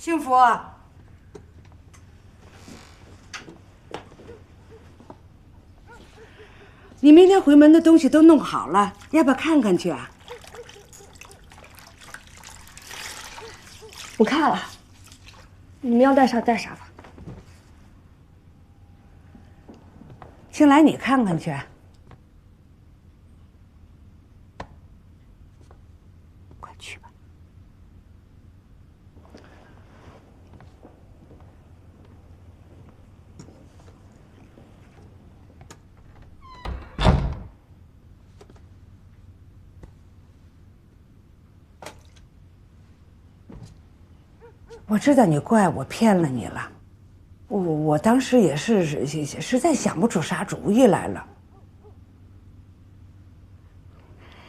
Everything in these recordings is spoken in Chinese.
幸福，你明天回门的东西都弄好了，要不要看看去啊？不看了，你们要带啥带啥吧。青来，你看看去。快去吧。我知道你怪我骗了你了。我当时也是实在想不出啥主意来了。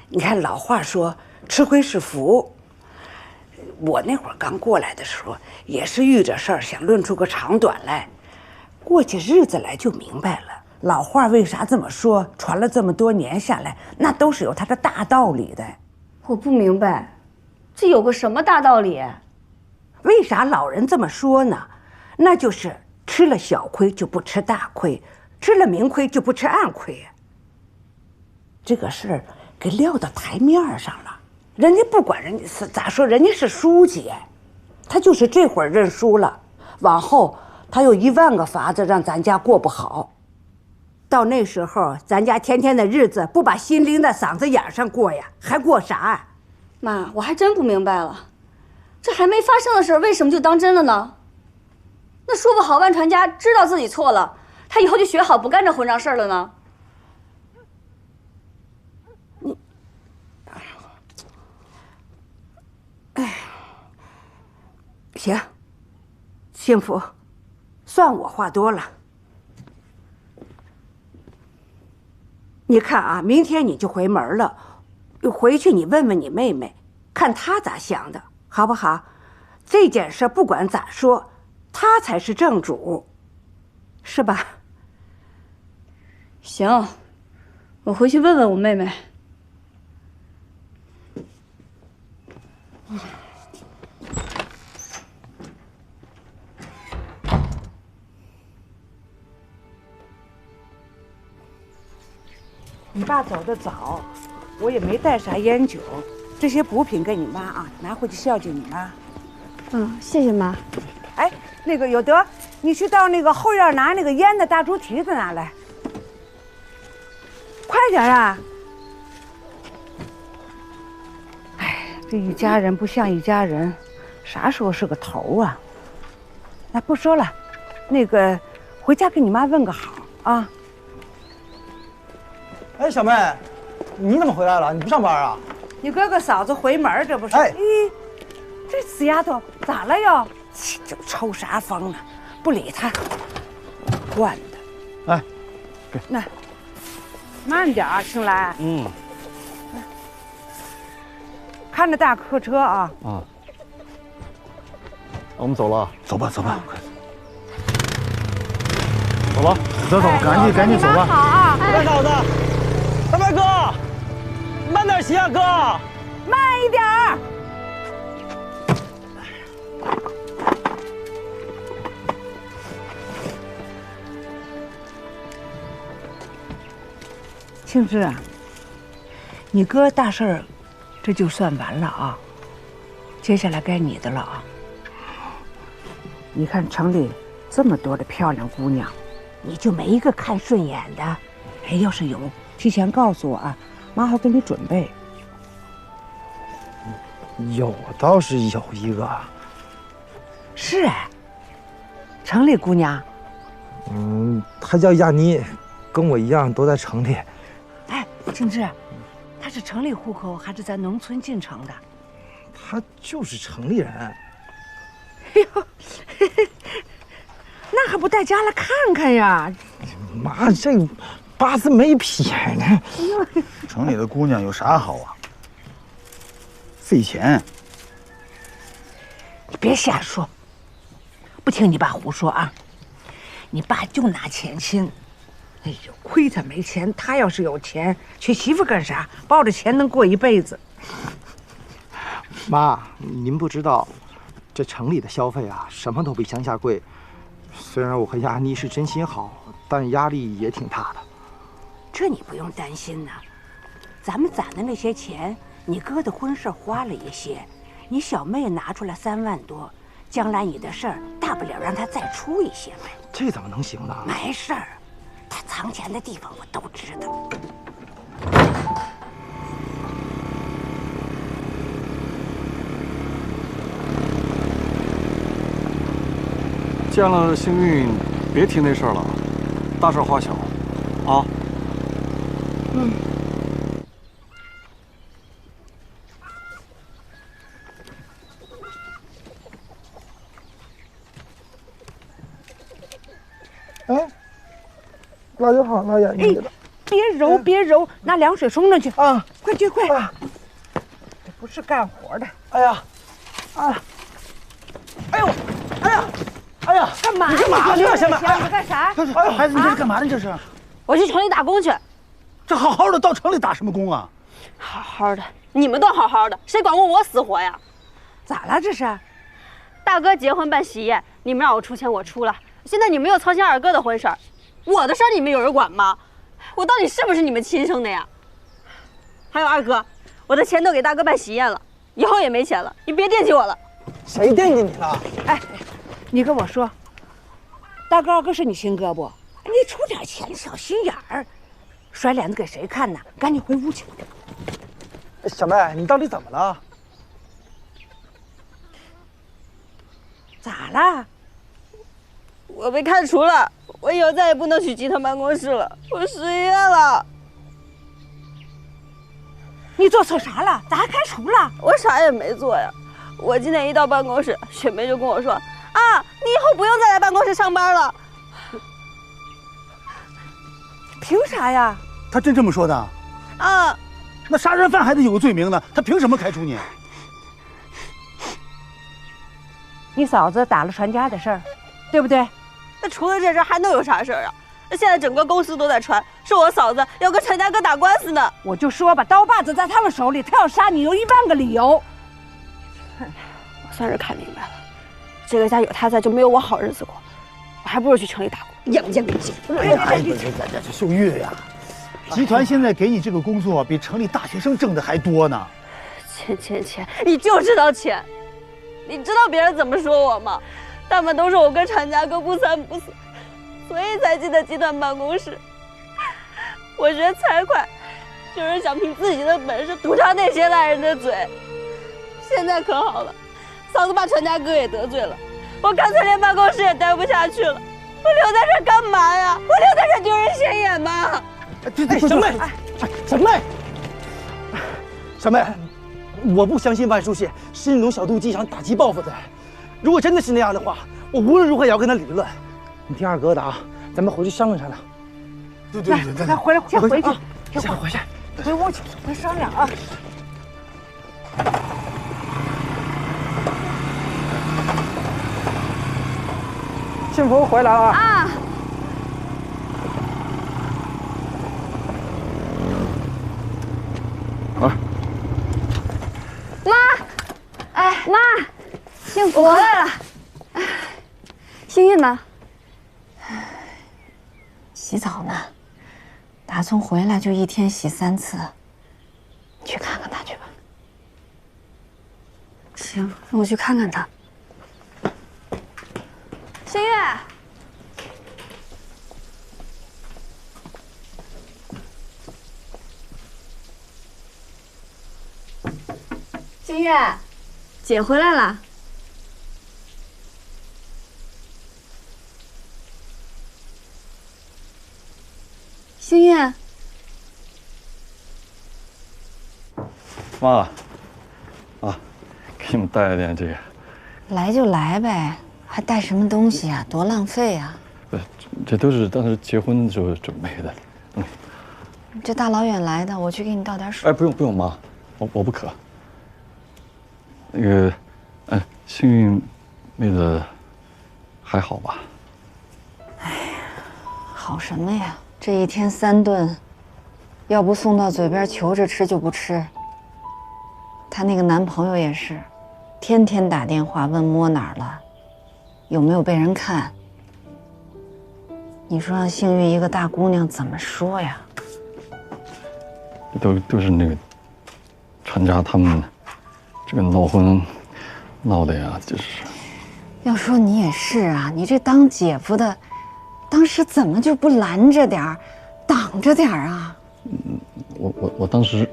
你看老话说吃亏是福，我那会儿刚过来的时候也是遇着事儿想论出个长短来，过起日子来就明白了。老话为啥这么说，传了这么多年下来，那都是有它的大道理的。我不明白，这有个什么大道理？为啥老人这么说呢？那就是吃了小亏就不吃大亏，吃了明亏就不吃暗亏呀。这个事儿给撂到台面上了，人家不管人家是咋说，人家是书记，他就是这会儿认输了，往后他有10000个法子让咱家过不好。到那时候，咱家天天的日子不把心拎在嗓子眼上过呀，还过啥呀？妈，我还真不明白了，这还没发生的事，为什么就当真了呢？那说不好，万传家知道自己错了，他以后就学好不干这混账事儿了呢？行，幸福，算我话多了。你看啊，明天你就回门了，回去你问问你妹妹，看她咋想的，好不好？这件事不管咋说，她才是正主，是吧？行，我回去问问我妹妹。你爸走得早，我也没带啥烟酒，这些补品给你妈啊，拿回去孝敬你妈。嗯，谢谢妈。哎，那个有德，你去到那个后院拿那个烟的大猪蹄子拿来，快点啊！哎，这一家人不像一家人，啥时候是个头啊？那不说了，那个回家给你妈问个好啊。哎，小妹，你怎么回来了？你不上班啊？你哥哥嫂子回门，这不是？哎，咦，这死丫头咋了又？这抽啥风呢？不理他，惯的。哎，给那慢点啊，青来。嗯。看着大客车啊。啊。我们走了，走吧，走吧，快。走了，走，赶紧走吧。好啊，大嫂子，大白哥，慢点骑啊，哥。慢一点儿。庆芝啊，你哥大事儿，这就算完了啊。接下来该你的了啊。你看城里这么多的漂亮姑娘，你就没一个看顺眼的？哎，要是有，提前告诉我啊，妈好给你准备。有倒是有一个。是哎，城里姑娘。她叫亚妮，跟我一样都在城里。哎，庆芝，她是城里户口还是在农村进城的？她就是城里人。哎呦，那还不带家来看看呀？妈，这八字没撇呢。城里的姑娘有啥好啊？费钱。你别瞎说，不听你爸胡说啊！你爸就拿钱亲。哎呦，亏他没钱，他要是有钱，娶媳妇干啥？抱着钱能过一辈子。妈，您不知道，这城里的消费啊，什么都比乡下贵。虽然我和丫妮是真心好，但压力也挺大的。这你不用担心呐，咱们攒的那些钱，你哥的婚事花了一些，你小妹拿出来3万多，将来你的事儿大不了让他再出一些呗。这怎么能行呢？没事儿，他藏钱的地方我都知道。见了幸运，别提那事儿了，大事化小，啊。嗯。哎，那就好了，眼睛。别揉，别揉，拿凉水冲上去啊！快去快！这不是干活的。哎呀，啊！哎呦，哎呀！哎呀，干嘛？你干嘛去啊，小美？你干啥？哎，孩子，你这是干嘛呢？这是？我去城里打工去。这好好的到城里打什么工啊？好好的，你们都好好的，谁管过我死活呀？咋了这是？大哥结婚办喜宴，你们让我出钱，我出了。现在你们又操心二哥的婚事儿，我的事儿你们有人管吗？我到底是不是你们亲生的呀？还有二哥，我的钱都给大哥办喜宴了，以后也没钱了，你别惦记我了。谁惦记你了？哎，你跟我说，大哥二哥是你亲哥不？你出点钱，小心眼儿，甩脸子给谁看呢？赶紧回屋去。小妹，你到底怎么了？咋了？我被开除了，我以后再也不能去集团办公室了，我失业了。你做错啥了？咋还开除了？我啥也没做呀。我今天一到办公室，雪梅就跟我说：“啊，你以后不用再来办公室上班了。”凭啥呀？他真这么说的？啊，那杀人犯还得有个罪名呢，他凭什么开除你？你嫂子打了传家的事儿，对不对？那除了这事还能有啥事儿啊？那现在整个公司都在传，说我嫂子要跟陈家哥打官司呢。我就说吧，刀把子在他们手里，他要杀你有1万个理由。我算是看明白了，这个家有他在就没有我好日子过，我还不如去城里打工，养家为亲。哎，这秀玉呀，集团现在给你这个工作比城里大学生挣的还多呢。钱，你就知道钱，你知道别人怎么说我吗？他们都说我跟陈家哥不三不四，所以才进的集团办公室。我学财会，就是想凭自己的本事堵上那些烂人的嘴。现在可好了，嫂子把陈家哥也得罪了，我干脆连办公室也待不下去了。我留在这干嘛呀？我留在这丢人现眼吗？哎，小妹，小妹，小妹，我不相信万书记是那种小肚鸡想打击报复的人。如果真的是那样的话，我无论如何也要跟他理论。你听二哥的啊，咱们回去商量商量。对，来回来，先回去，先回去，回屋去，回商量啊。幸福回来了啊！啊！妈，哎，妈，幸福回来了。幸运呢？洗澡呢，打从回来就一天洗3次，你去看看他去吧。行，那我去看看他。星月，星月，姐回来了。星月，妈，啊，给你们带了点这个。来就来呗，还带什么东西啊？多浪费啊！这都是当时结婚的时候准备的。这大老远来的，我去给你倒点水。哎，不用妈，我不渴。那个，幸运妹子还好吧？哎呀，好什么呀？这一天3顿，要不送到嘴边求着吃就不吃。她那个男朋友也是，天天打电话问摸哪儿了，有没有被人看。你说让幸运一个大姑娘怎么说呀？都是那个陈家他们这个闹婚闹的呀，就是。要说你也是啊，你这当姐夫的，当时怎么就不拦着点儿，挡着点儿啊？我当时，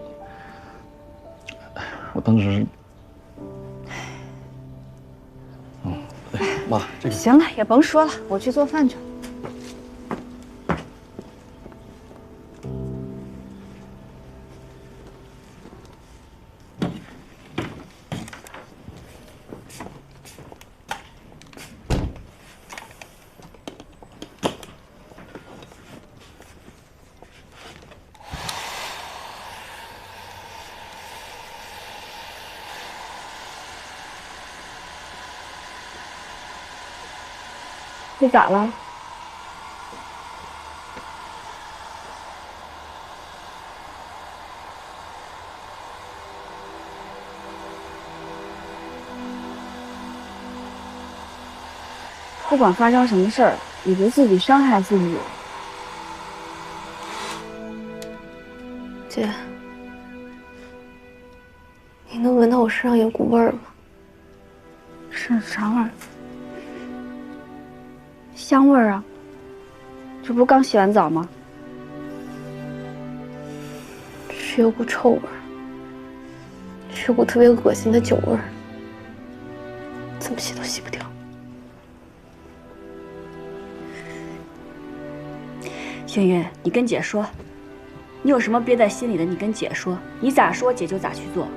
妈，这个行了，也甭说了，我去做饭去。你咋了？不管发生什么事儿，你别自己伤害自己。姐，你能闻到我身上有股味儿吗？是啥味儿？香味儿啊！这不刚洗完澡吗？是有股臭味儿，是股特别恶心的酒味儿，怎么洗都洗不掉。幸运，你跟姐说，你有什么憋在心里的，你跟姐说，你咋说姐就咋去做。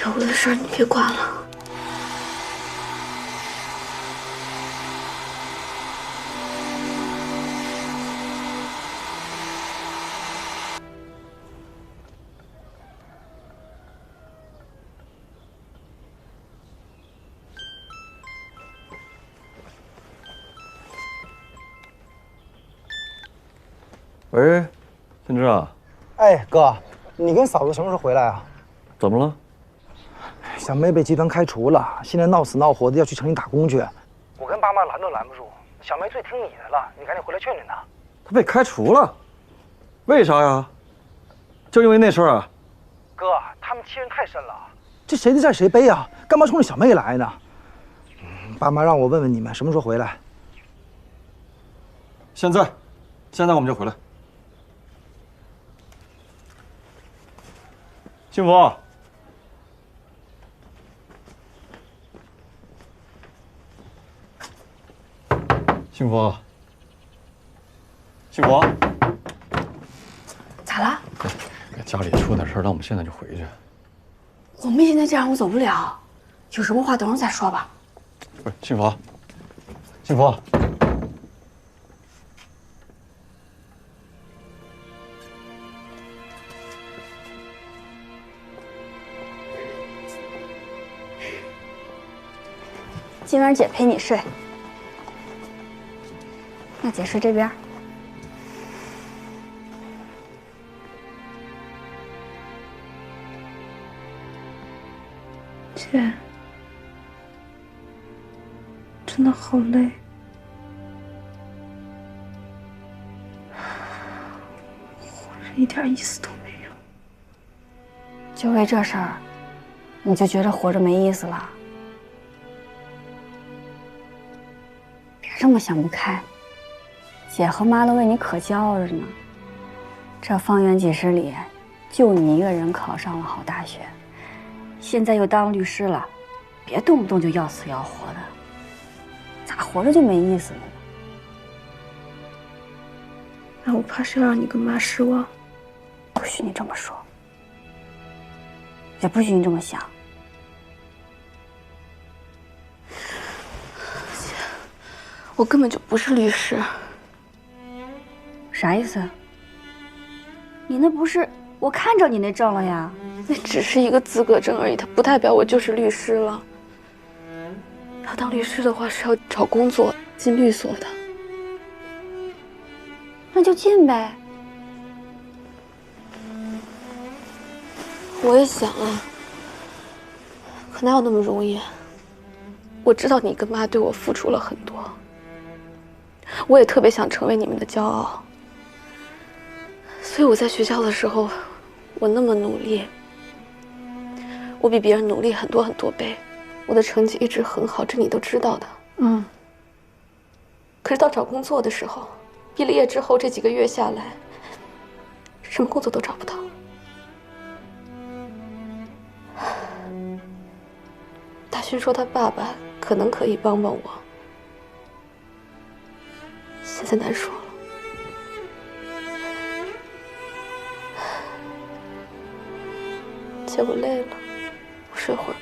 有我的事儿你别管了。喂，天之啊。哎，哥，你跟嫂子什么时候回来啊？怎么了？小妹被集团开除了，现在闹死闹活的要去城里打工去。我跟爸妈拦都拦不住，小妹最听你的了，你赶紧回来劝劝她。他被开除了？为啥呀？就因为那事儿啊？哥，他们欺人太深了，这谁的债谁背啊？干嘛冲着小妹来呢？爸妈让我问问你们什么时候回来。现在我们就回来。幸福，幸福，幸福，咋了？家里出点事儿，让我们现在就回去。我们现在这样我走不了，有什么话等会儿再说吧。不是，幸福，幸福。今晚姐陪你睡，那姐睡这边。姐，真的好累，活着一点意思都没有。就为这事儿，你就觉得活着没意思了？别这么想不开，姐和妈都为你可骄傲着呢。这方圆几十里，就你一个人考上了好大学，现在又当律师了，别动不动就要死要活的，咋活着就没意思了呢？那我怕是要让你跟妈失望。不许你这么说，也不许你这么想。我根本就不是律师。啥意思？你那不是我看着你那证了呀？那只是一个资格证而已，它不代表我就是律师了。要当律师的话是要找工作进律所的，那就进呗。我也想啊，可哪有那么容易？我知道你跟妈对我付出了很多，我也特别想成为你们的骄傲。所以我在学校的时候，我那么努力，我比别人努力很多很多倍，我的成绩一直很好，这你都知道的。嗯。可是到找工作的时候，毕了业之后这几个月下来，什么工作都找不到。大勋说他爸爸可能可以帮帮我，现在难说了。姐，我累了，我睡会儿吧。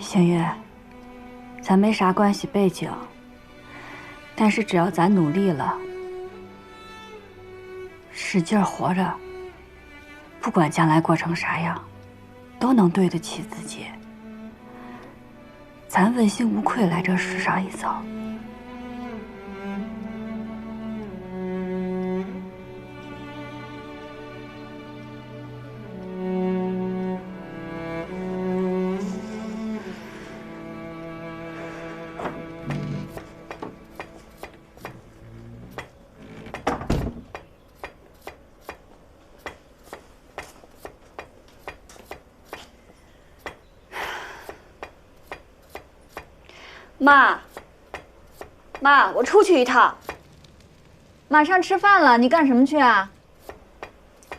星月，咱没啥关系背景，但是只要咱努力了，使劲活着，不管将来过成啥样，都能对得起自己。咱问心无愧来这世上一遭。妈，我出去一趟。马上吃饭了，你干什么去啊？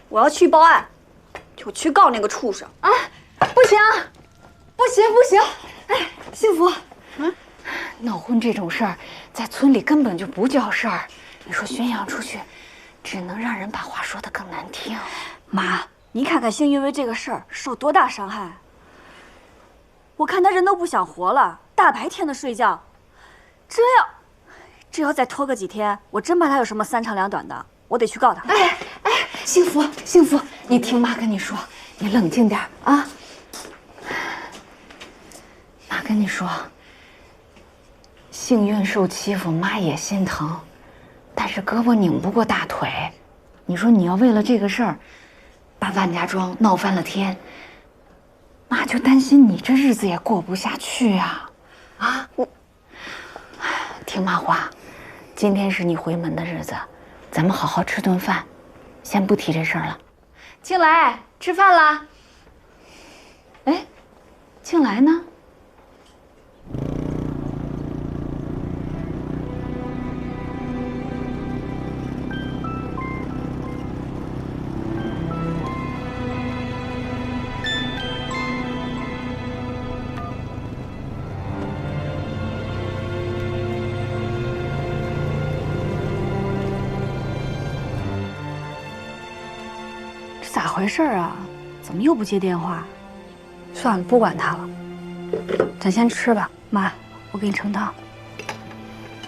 我要去报案，我去告那个畜生。啊，不行，不行，不行！哎，幸福，闹婚这种事儿，在村里根本就不叫事儿。你说宣扬出去，只能让人把话说得更难听。妈，你看看星云为这个事儿受多大伤害。我看他人都不想活了，大白天的睡觉，这要再拖个几天，我真怕他有什么三长两短的，我得去告他。哎，幸福，幸福，你听妈跟你说，你冷静点啊。妈跟你说，幸运受欺负，妈也心疼，但是胳膊拧不过大腿。你说你要为了这个事儿，把万家庄闹翻了天，妈就担心你这日子也过不下去啊！啊，听妈话，今天是你回门的日子，咱们好好吃顿饭，先不提这事儿了。庆来，吃饭啦。哎，庆来呢？咋回事啊？怎么又不接电话？算了，不管他了，咱先吃吧。妈，我给你盛汤。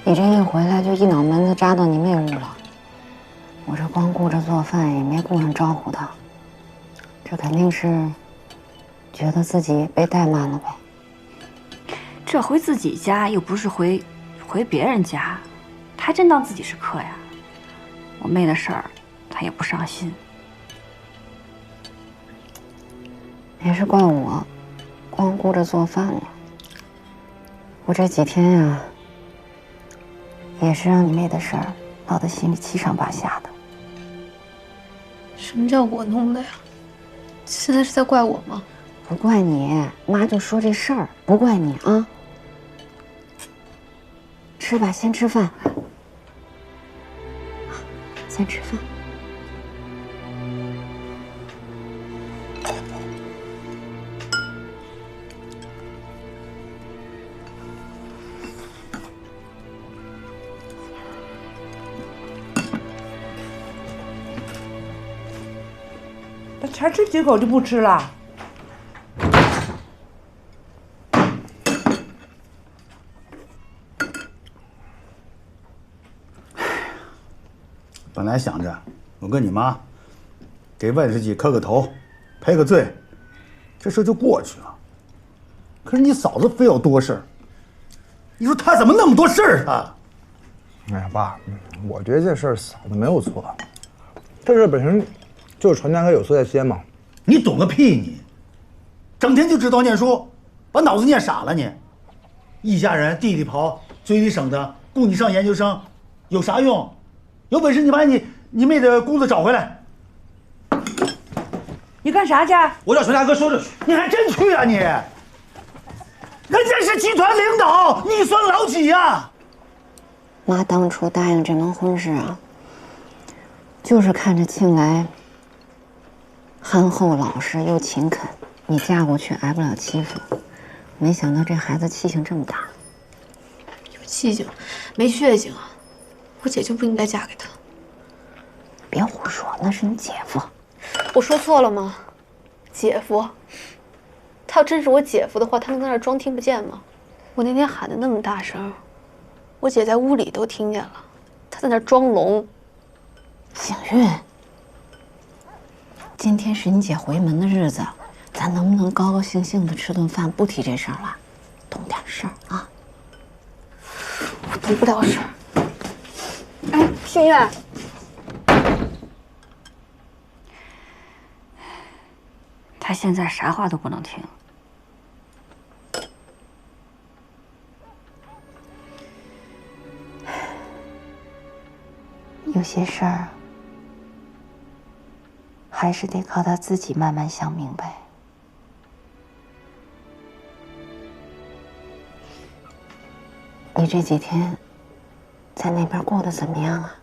你这一回来就一脑门子扎到你妹屋了，我这光顾着做饭也没顾上招呼他，这肯定是觉得自己被怠慢了呗。这回自己家又不是回别人家，他还真当自己是客呀。我妹的事儿，他也不上心。也是怪我，光顾着做饭了。我这几天呀，也是让你妹的事儿闹得心里七上八下的。什么叫我弄的呀？现在是在怪我吗？不怪你，妈就说这事儿，不怪你啊。吃吧，先吃饭。先吃饭。那才吃几口就不吃了？本来想着我跟你妈给外甥媳磕个头，赔个罪，这事就过去了。可是你嫂子非要多事儿，你说她怎么那么多事儿啊？哎呀，爸，我觉得这事儿嫂子没有错，这事本身就是传家哥有错在先嘛。你懂个屁你！整天就知道念书，把脑子念傻了你。一家人地里刨，嘴里省的，供你上研究生，有啥用？有本事你把你妹的工资找回来。你干啥去？我找传家哥说说去。你还真去啊你？人家是集团领导，你算老几呀？妈当初答应这门婚事啊，就是看着庆来憨厚老实又勤恳，你嫁过去挨不了欺负。没想到这孩子气性这么大。有气性，没血性啊！我姐就不应该嫁给他。别胡说，那是你姐夫。我说错了吗？姐夫，他要真是我姐夫的话，他能在那儿装听不见吗？我那天喊的那么大声，我姐在屋里都听见了，他在那儿装聋。景韵，今天是你姐回门的日子，咱能不能高高兴兴的吃顿饭，不提这事儿了？懂点事儿啊！我懂不了事儿。哎，馨月，他现在啥话都不能听。有些事儿还是得靠他自己慢慢想明白。你这几天在那边过得怎么样啊？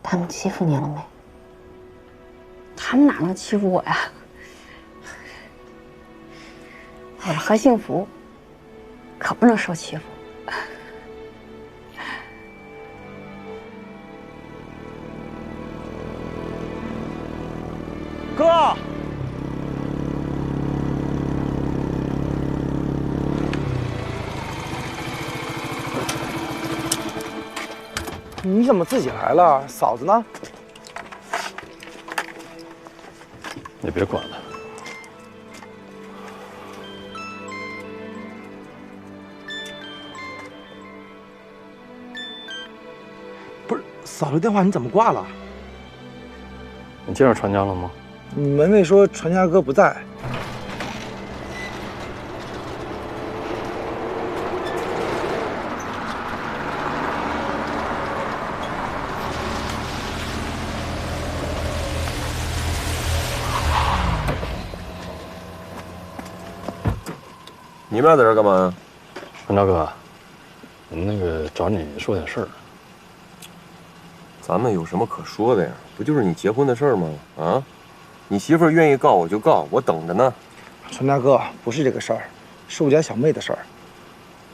他们欺负你了没？他们哪能欺负我呀？我是何幸福，可不能受欺负。哥，你怎么自己来了？嫂子呢？你别管了。不是，嫂子电话你怎么挂了？你见着传家了吗？门卫说传家哥不在。你们俩在这干嘛呀？传家哥，我们那个找你说点事儿。咱们有什么可说的呀？不就是你结婚的事儿吗？啊，你媳妇儿愿意告我就告，我等着呢。传家哥，不是这个事儿，是我家小妹的事儿。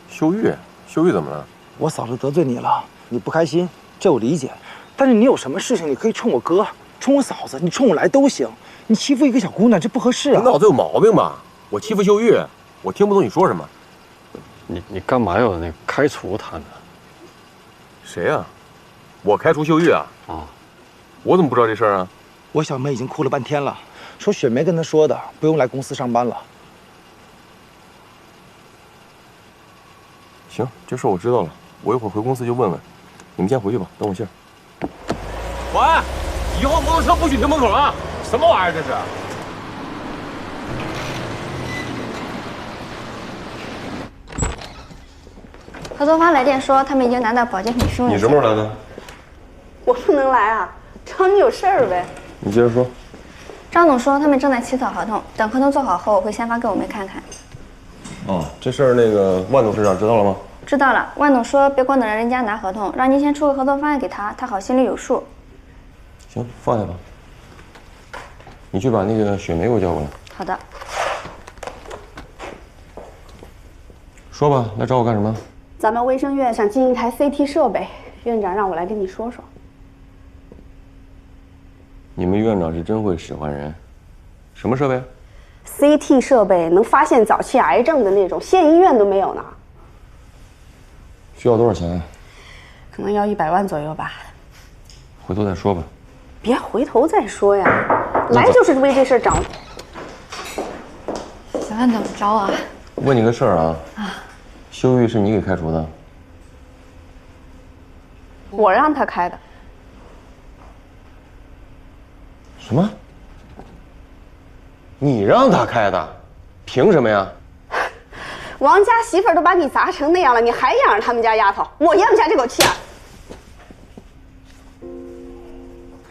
秀玉，秀玉怎么了？我嫂子得罪你了，你不开心，这我理解。但是你有什么事情，你可以冲我哥，冲我嫂子，你冲我来都行。你欺负一个小姑娘，这不合适啊！你脑子有毛病吧？我欺负秀玉，我听不懂你说什么。你干嘛要那个开除她呢？谁呀？我开除秀玉啊？啊，我怎么不知道这事儿啊？我小妹已经哭了半天了，说雪梅跟她说的，不用来公司上班了。行，这事儿我知道了，我一会儿回公司就问问。你们先回去吧，等我信儿。喂，以后摩托车不许停门口啊！什么玩意儿这是？合作方来电说，他们已经拿到保健品书。你什么时候来的？我不能来啊，找你有事儿呗。你接着说。张总说他们正在起草合同，等合同做好后，我会先发给我妹看看。哦，这事儿那个万董事长知道了吗？知道了，万总说别光等着人家拿合同，让您先出个合作方案给他，他好心里有数。行，放下吧。你去把那个雪梅给我叫过来。好的。说吧，来找我干什么？咱们卫生院想进一台 CT 设备，院长让我来跟你说说。你们院长是真会使唤人。什么设备？CT 设备能发现早期癌症的那种，县医院都没有呢。需要多少钱啊？可能要100万左右吧。回头再说吧。别回头再说呀，来就是为这事儿找。小问怎么着啊？问你个事儿啊。修玉是你给开除的？我让他开的。什么？你让他开的？凭什么呀？王家媳妇儿都把你砸成那样了，你还养着他们家丫头，我咽不下这口气啊！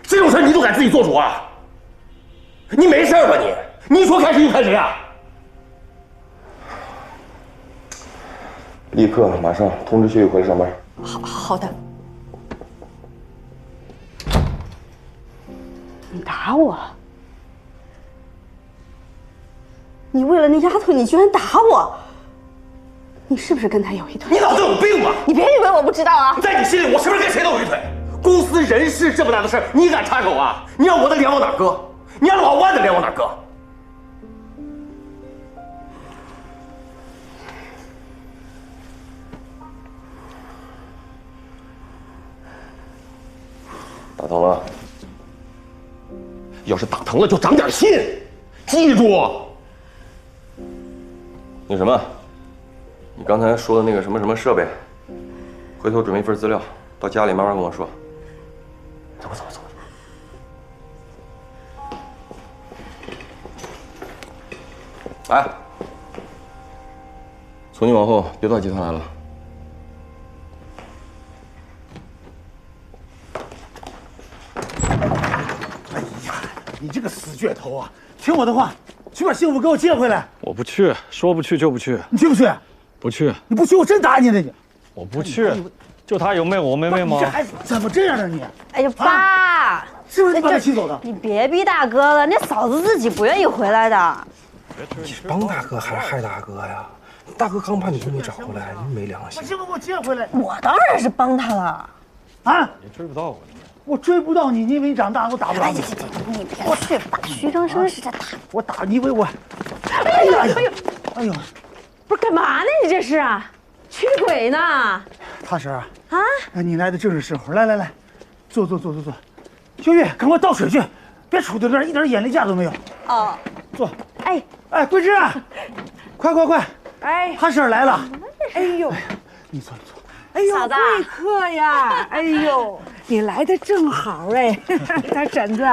这种事你都敢自己做主啊？你没事吧你？你说开谁就开谁啊？立刻马上通知修玉回来上班。好的。你打我！你为了那丫头，你居然打我！你是不是跟他有一腿？你脑子有病吧？你别以为我不知道啊！在你心里，我是不是跟谁都有一腿？公司人事这么大的事儿，你敢插手啊？你让我的脸往哪搁？你让老万的脸往哪搁？打疼了？要是打疼了，就长点心，记住。那什么，你刚才说的那个什么什么设备，回头准备一份资料，到家里慢慢跟我说。走吧，走吧，走吧。哎，从今往后别到集团来了。哎呀，你这个死倔头啊！听我的话，去把幸福给我接回来。我不去，说不去就不去。你去不去？不去。你不去，我真打你了你！我不去。就他有妹，我没妹吗？你这孩子怎么这样呢你？哎呀，爸，是不是你把他气走的？你别逼大哥了，那嫂子自己不愿意回来的。你是帮大哥还是害大哥呀？大哥刚把你妹找回来，你没良心。把幸福给我接回来。我当然是帮他了。啊！你追不到我。我追不到你，你以为你长大我打不了你？你别去打徐峥生是这打我打你以为我？哎呦哎呦哎呦！不是干嘛呢？你这是驱鬼呢？大婶啊，你来的正是时候，来来来，坐。秀玉，赶快倒水去，别杵在这儿，一点眼力价都没有。哦，坐。哎，桂枝啊，快！哎，大婶来了。哎呦，你坐。哎呦，嫂子贵客呀！哎呦，你来的正好哎，大婶子，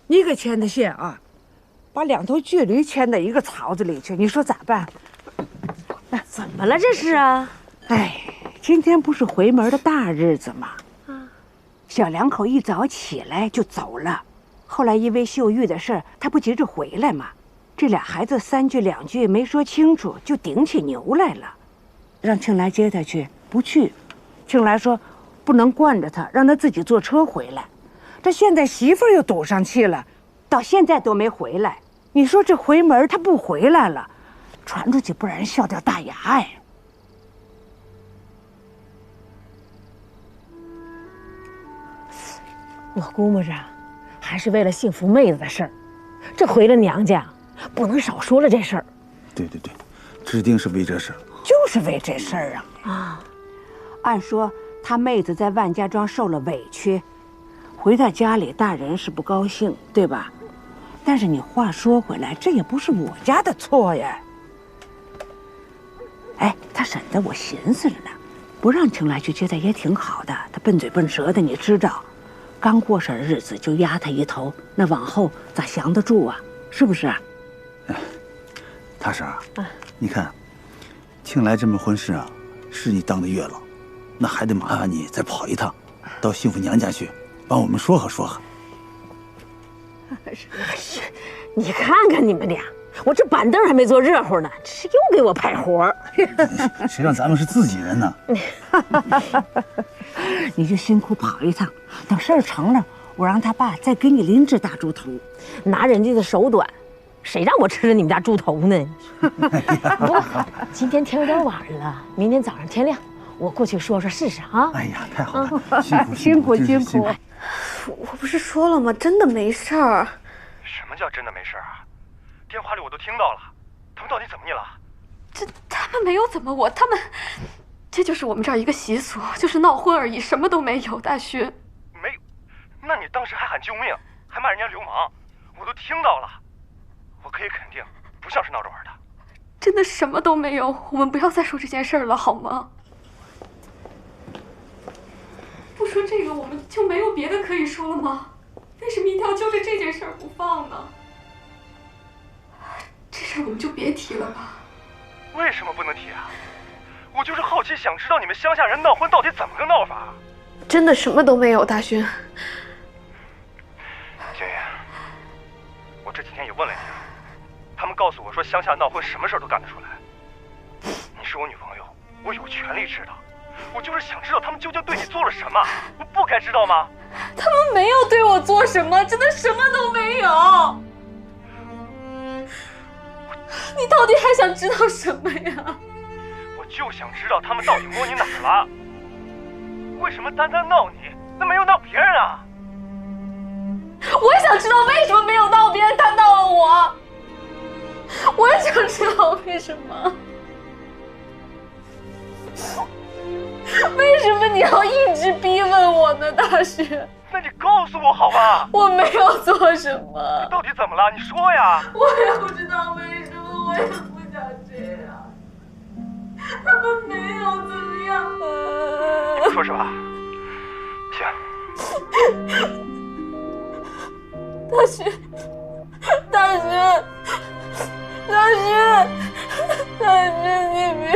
你可牵的线啊，把2头倔驴牵到一个槽子里去，你说咋办？怎么了这是啊？哎，今天不是回门的大日子吗？小两口一早起来就走了，后来因为秀玉的事儿，他不急着回来吗？这俩孩子3句2句没说清楚，就顶起牛来了。让庆来接他去，不去。庆来说不能惯着他，让他自己坐车回来。这现在媳妇儿又堵上气了，到现在都没回来。你说这回门他不回来了，传出去不让人笑掉大牙哎。我估摸着，还是为了幸福妹子的事儿。这回了娘家，不能少说了这事儿。对，指定是为这事儿。就是为这事儿啊！按说他妹子在万家庄受了委屈，回到家里大人是不高兴，对吧？但是你话说回来，这也不是我家的错呀。哎，他婶子，我寻思着呢，不让庆来去接他也挺好的。他笨嘴笨舌的，你知道，刚过上日子就压他一头，那往后咋降得住啊？是不是？大婶啊，你看。庆来这门婚事啊，是你当的月老，那还得麻烦你再跑一趟，到幸福娘家去，帮我们说和。你看看你们俩，我这板凳还没坐热乎呢，这是又给我派活儿。谁让咱们是自己人呢？你就辛苦跑一趟，等事儿成了，我让他爸再给你拎只大猪头。拿人家的手短，谁让我吃了你们家猪头呢？不过今天天有点晚了，明天早上天亮，我过去说试试啊。哎呀，太好了，辛苦。我不是说了吗？真的没事儿。什么叫真的没事啊？电话里我都听到了，他们到底怎么你了？他们没有怎么我，他们，这就是我们这儿一个习俗，就是闹婚而已，什么都没有。大勋，没有？那你当时还喊救命，还骂人家流氓，我都听到了。我可以肯定，不像是闹着玩的。真的什么都没有，我们不要再说这件事了，好吗？不说这个，我们就没有别的可以说了吗？为什么一定要揪着这件事不放呢？这事我们就别提了吧。为什么不能提啊？我就是好奇，想知道你们乡下人闹婚到底怎么个闹法。真的什么都没有，大勋。星爷，我这几天也问了一下，他们告诉我说乡下闹婚什么事都干得出来。你是我女朋友，我有权利知道。我就是想知道他们究竟对你做了什么，我不该知道吗？他们没有对我做什么，真的什么都没有。你到底还想知道什么呀？我就想知道他们到底摸你哪儿了？为什么单单闹你，那没有闹别人啊？我也想知道为什么没有闹别人，单闹了我。我也想知道为什么。为什么你要一直逼问我呢，大勋？那你告诉我好吧？我没有做什么。你到底怎么了？你说呀！我也不知道为什么，我也不想这样。他们没有怎么样。你不说是吧？行。大勋，大勋，大勋，大勋，你别。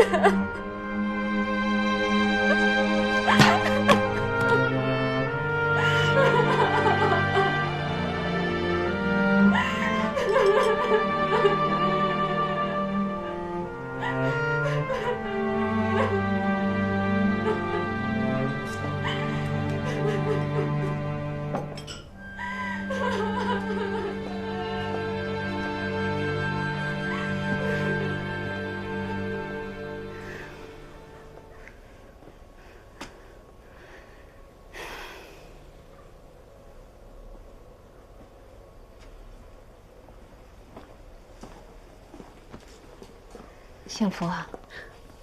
幸福啊，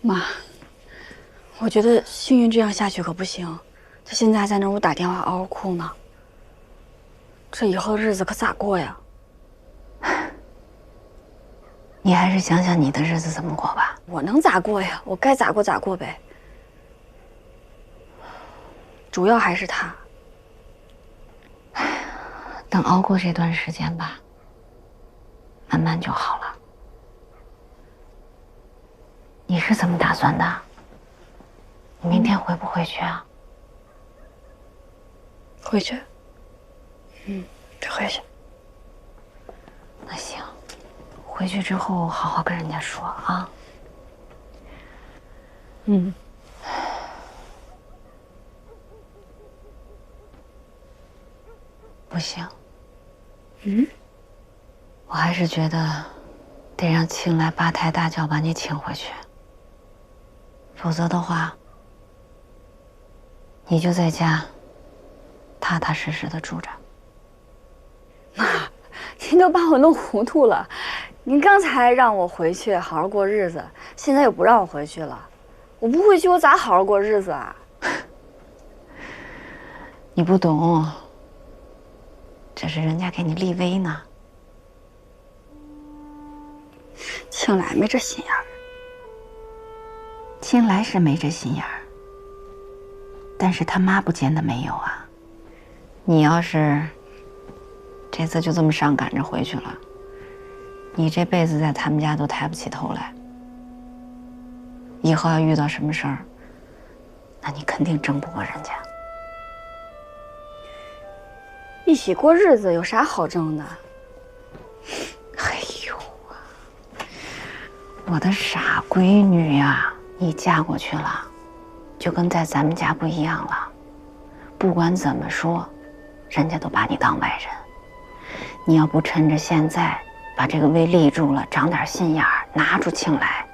妈，我觉得幸运这样下去可不行，他现在还在那屋打电话嗷嗷哭呢。这以后日子可咋过呀？你还是想想你的日子怎么过吧。我能咋过呀？我该咋过咋过呗。主要还是他。等熬过这段时间吧，慢慢就好了。你是怎么打算的？你明天回不回去啊？回去。得回去。那行，回去之后好好跟人家说啊。不行。我还是觉得得让青来八抬大轿把你请回去。否则的话，你就在家踏踏实实的住着。妈，您都把我弄糊涂了。您刚才让我回去好好过日子，现在又不让我回去了。我不回去，我咋好好过日子啊？你不懂，这是人家给你立威呢。青来没这心眼儿。青来是没这心眼儿，但是他妈不见得没有啊。你要是这次就这么上赶着回去了，你这辈子在他们家都抬不起头来。以后要遇到什么事儿，那你肯定争不过人家。一起过日子有啥好争的？哎呦啊，我的傻闺女呀！你嫁过去了，就跟在咱们家不一样了。不管怎么说，人家都把你当外人。你要不趁着现在把这个威立住了，长点心眼儿，拿出情来，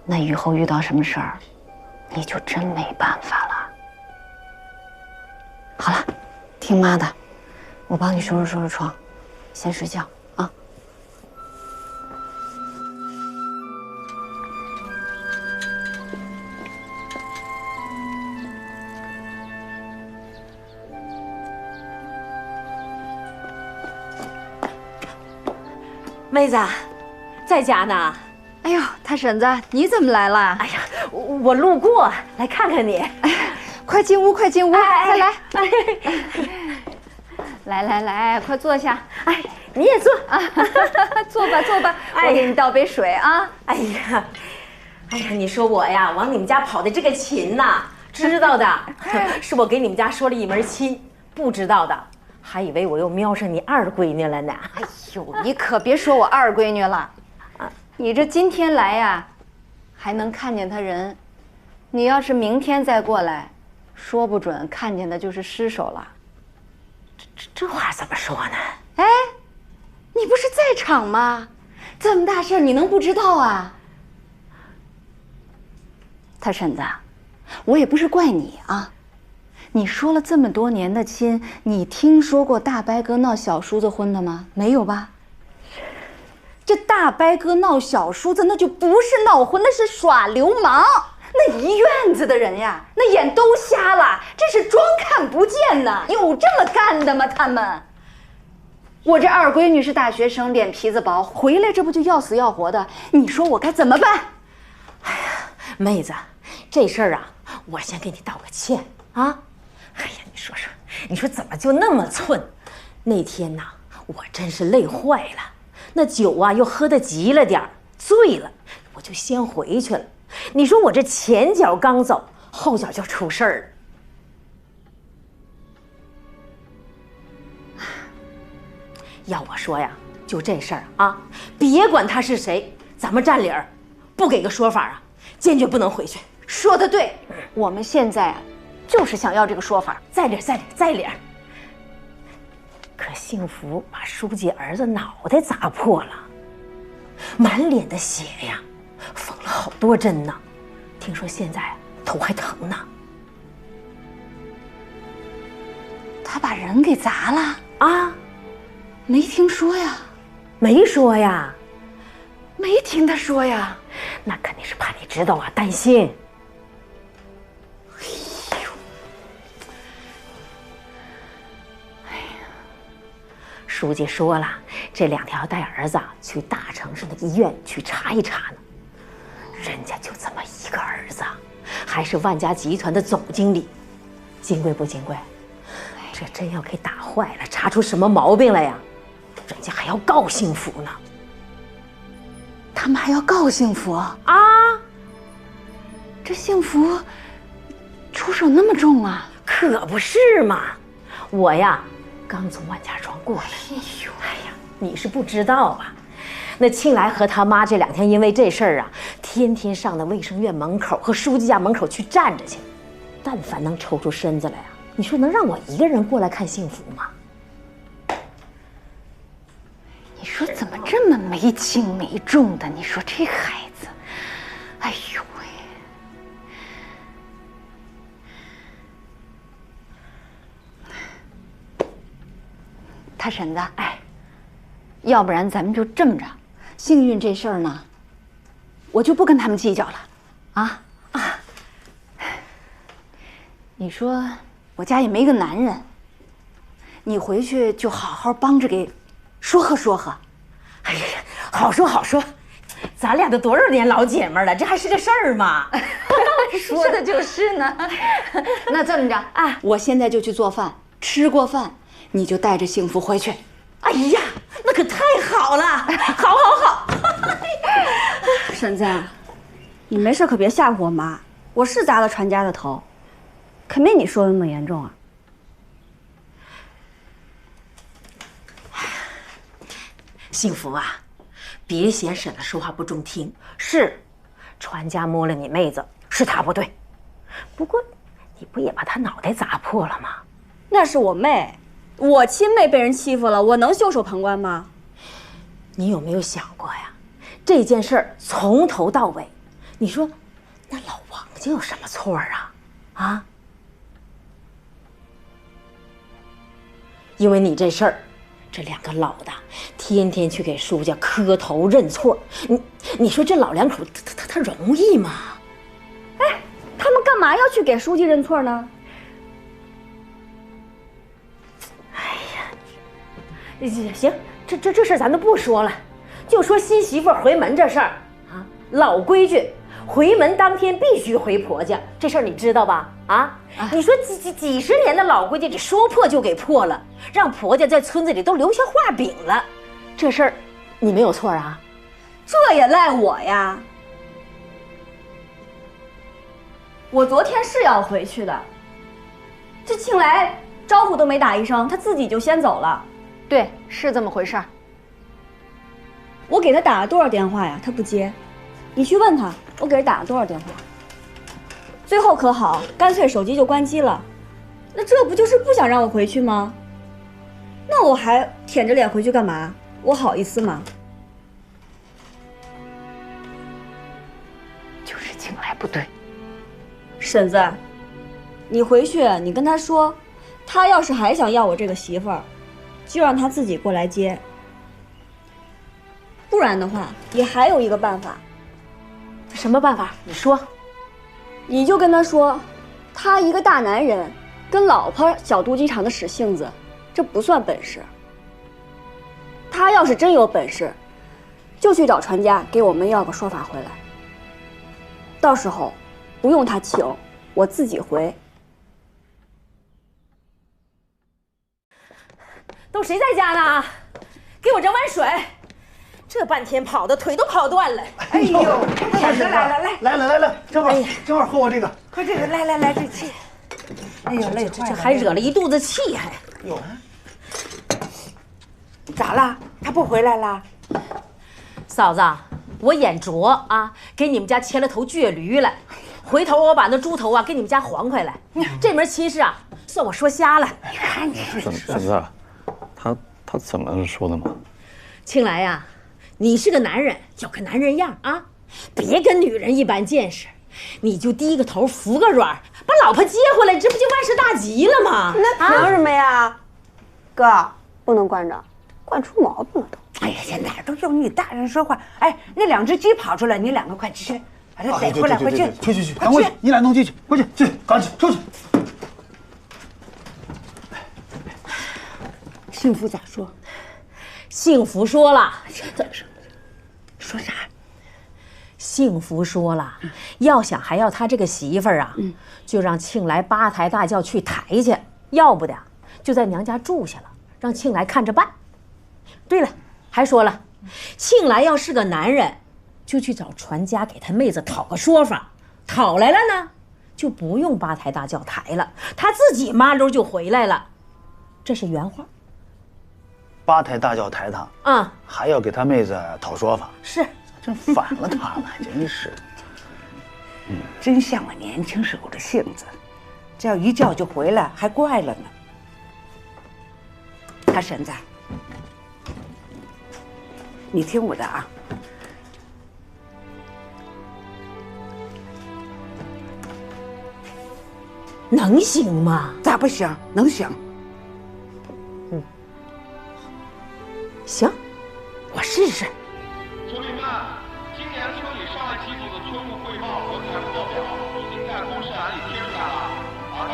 那以后遇到什么事儿，你就真没办法了。好了，听妈的，我帮你收拾收拾床，先睡觉啊。妹子，在家呢。哎呦，大婶子，你怎么来了？哎呀，我路过来看看你。哎呀，快进屋，快进屋，快来。来，快坐下。哎，你也坐啊，坐吧，坐吧。我给你倒杯水啊。哎呀，你说我呀，往你们家跑的这个勤呐，知道的是我给你们家说了一门亲，不知道的还以为我又瞄上你二闺女了呢。哎呦，你可别说我二闺女了。你这今天来呀，还能看见他人，你要是明天再过来，说不准看见的就是尸首了。这话怎么说呢？哎，你不是在场吗？这么大事你能不知道啊？大婶子，我也不是怪你啊。你说了这么多年的亲，你听说过大伯哥闹小叔子婚的吗？没有吧？这大伯哥闹小叔子，那就不是闹婚，那是耍流氓。那一院子的人呀，那眼都瞎了，这是装看不见呢。有这么干的吗？他们？我这二闺女是大学生，脸皮子薄，回来这不就要死要活的？你说我该怎么办？哎呀，妹子，这事儿啊，我先给你道个歉啊。哎呀，你说怎么就那么寸？那天呐，我真是累坏了。那酒啊又喝得急了点儿，醉了，我就先回去了。你说我这前脚刚走，后脚就出事儿了。要我说呀，就这事儿啊，别管他是谁，咱们占理儿，不给个说法啊，坚决不能回去。说得对，我们现在啊，就是想要这个说法，在理儿。可幸福把书记儿子脑袋砸破了，满脸的血呀，缝了好多针呢。听说现在头还疼呢。他把人给砸了啊？没听说呀？没说呀？没听他说呀？那肯定是怕你知道啊，担心。书记说了，这两条带儿子去大城市的医院去查一查呢。人家就这么一个儿子，还是万家集团的总经理，金贵不金贵？这真要给打坏了，查出什么毛病来呀，人家还要告幸福呢。他们还要告幸福啊？这幸福出手那么重啊？可不是嘛！我呀，刚从万家庄过来。哎呀，你是不知道啊，那庆来和他妈这2天因为这事儿啊，天天上那卫生院门口和书记家门口去站着去。但凡能抽出身子来啊，你说能让我一个人过来看幸福吗？你说怎么这么没轻没重的？你说这孩子，哎呦喂！大婶子，哎，要不然咱们就这么着，幸运这事儿呢，我就不跟他们计较了，啊！你说我家也没个男人，你回去就好好帮着给说和说和。哎呀，好说好说，咱俩都多少年老姐们了，这还是个事儿吗？说的就是呢。那这么着啊，我现在就去做饭，吃过饭你就带着幸福回去。哎呀，那可太好了！好好好。婶子，你没事可别吓唬我妈，我是砸了传家的头，可没你说的那么严重啊。幸福啊，别嫌婶子说话不中听。是，传家摸了你妹子，是他不对。不过，你不也把他脑袋砸破了吗？那是我妹，我亲妹被人欺负了，我能袖手旁观吗？你有没有想过呀？这件事儿从头到尾，你说那老王家有什么错啊？啊？因为你这事儿。这2个老的天天去给书家磕头认错，你说这老两口他容易吗？哎，他们干嘛要去给书记认错呢？哎呀，行，这事咱都不说了，就说新媳妇回门这事儿啊，老规矩，回门当天必须回婆家，这事儿你知道吧？啊，你说几十年的老规矩，你说破就给破了，让婆家在村子里都留下画饼了，这事儿你没有错啊？这也赖我呀！我昨天是要回去的，这庆来招呼都没打一声，他自己就先走了。对，是这么回事儿。我给他打了多少电话呀，他不接。你去问他，我给他打了多少电话。最后可好，干脆手机就关机了。那这不就是不想让我回去吗？那我还舔着脸回去干嘛？我好意思吗？就是庆来不对。婶子，你回去你跟他说，他要是还想要我这个媳妇儿，就让他自己过来接。不然的话，也还有一个办法。什么办法？你说。你就跟他说，他一个大男人，跟老婆小肚鸡肠的使性子，这不算本事。他要是真有本事，就去找船家给我们要个说法回来。到时候不用他请，我自己回。都谁在家呢？给我整碗水。这半天跑的腿都跑断了。哎呦，来，正好喝我这个。快这个，来，这气。哎呦，累坏了。这还惹了一肚子气，还。哟，咋了？他不回来了？嫂子，我眼拙啊，给你们家牵了头倔驴了。回头我把那猪头啊给你们家还回来。这门亲事啊，算我说瞎了。你看你。婶子，他怎么说的嘛？庆来呀。你是个男人，有个男人样啊，别跟女人一般见识，你就低个头服个软，把老婆接回来，这不就万事大吉了吗？那凭什么呀？哥，不能惯着，惯出毛病了都。哎呀，现在都用你大人说话。哎，那2只鸡跑出来，你2个快吃，把它逮回来，快去，去，等我，你俩弄进去，快去，赶紧出去。幸福咋说？幸福说了，说啥？幸福说了，要想还要他这个媳妇儿啊，就让庆来8抬大轿去抬去，要不的就在娘家住下了，让庆来看着办。对了，还说了，庆来要是个男人，就去找船家给他妹子讨个说法，讨来了呢，就不用8抬大轿抬了，他自己麻溜就回来了。这是原话。8抬大轿抬他，还要给他妹子讨说法，是，真反了他了，真是。真像我年轻时候的性子，这要一叫就回来，还怪了呢。他婶子，你听我的啊，能行吗？咋不行？能行。行，我试试。村民们，今年村里上来几组的村务汇报和财务报表已经在公示栏里贴出来了，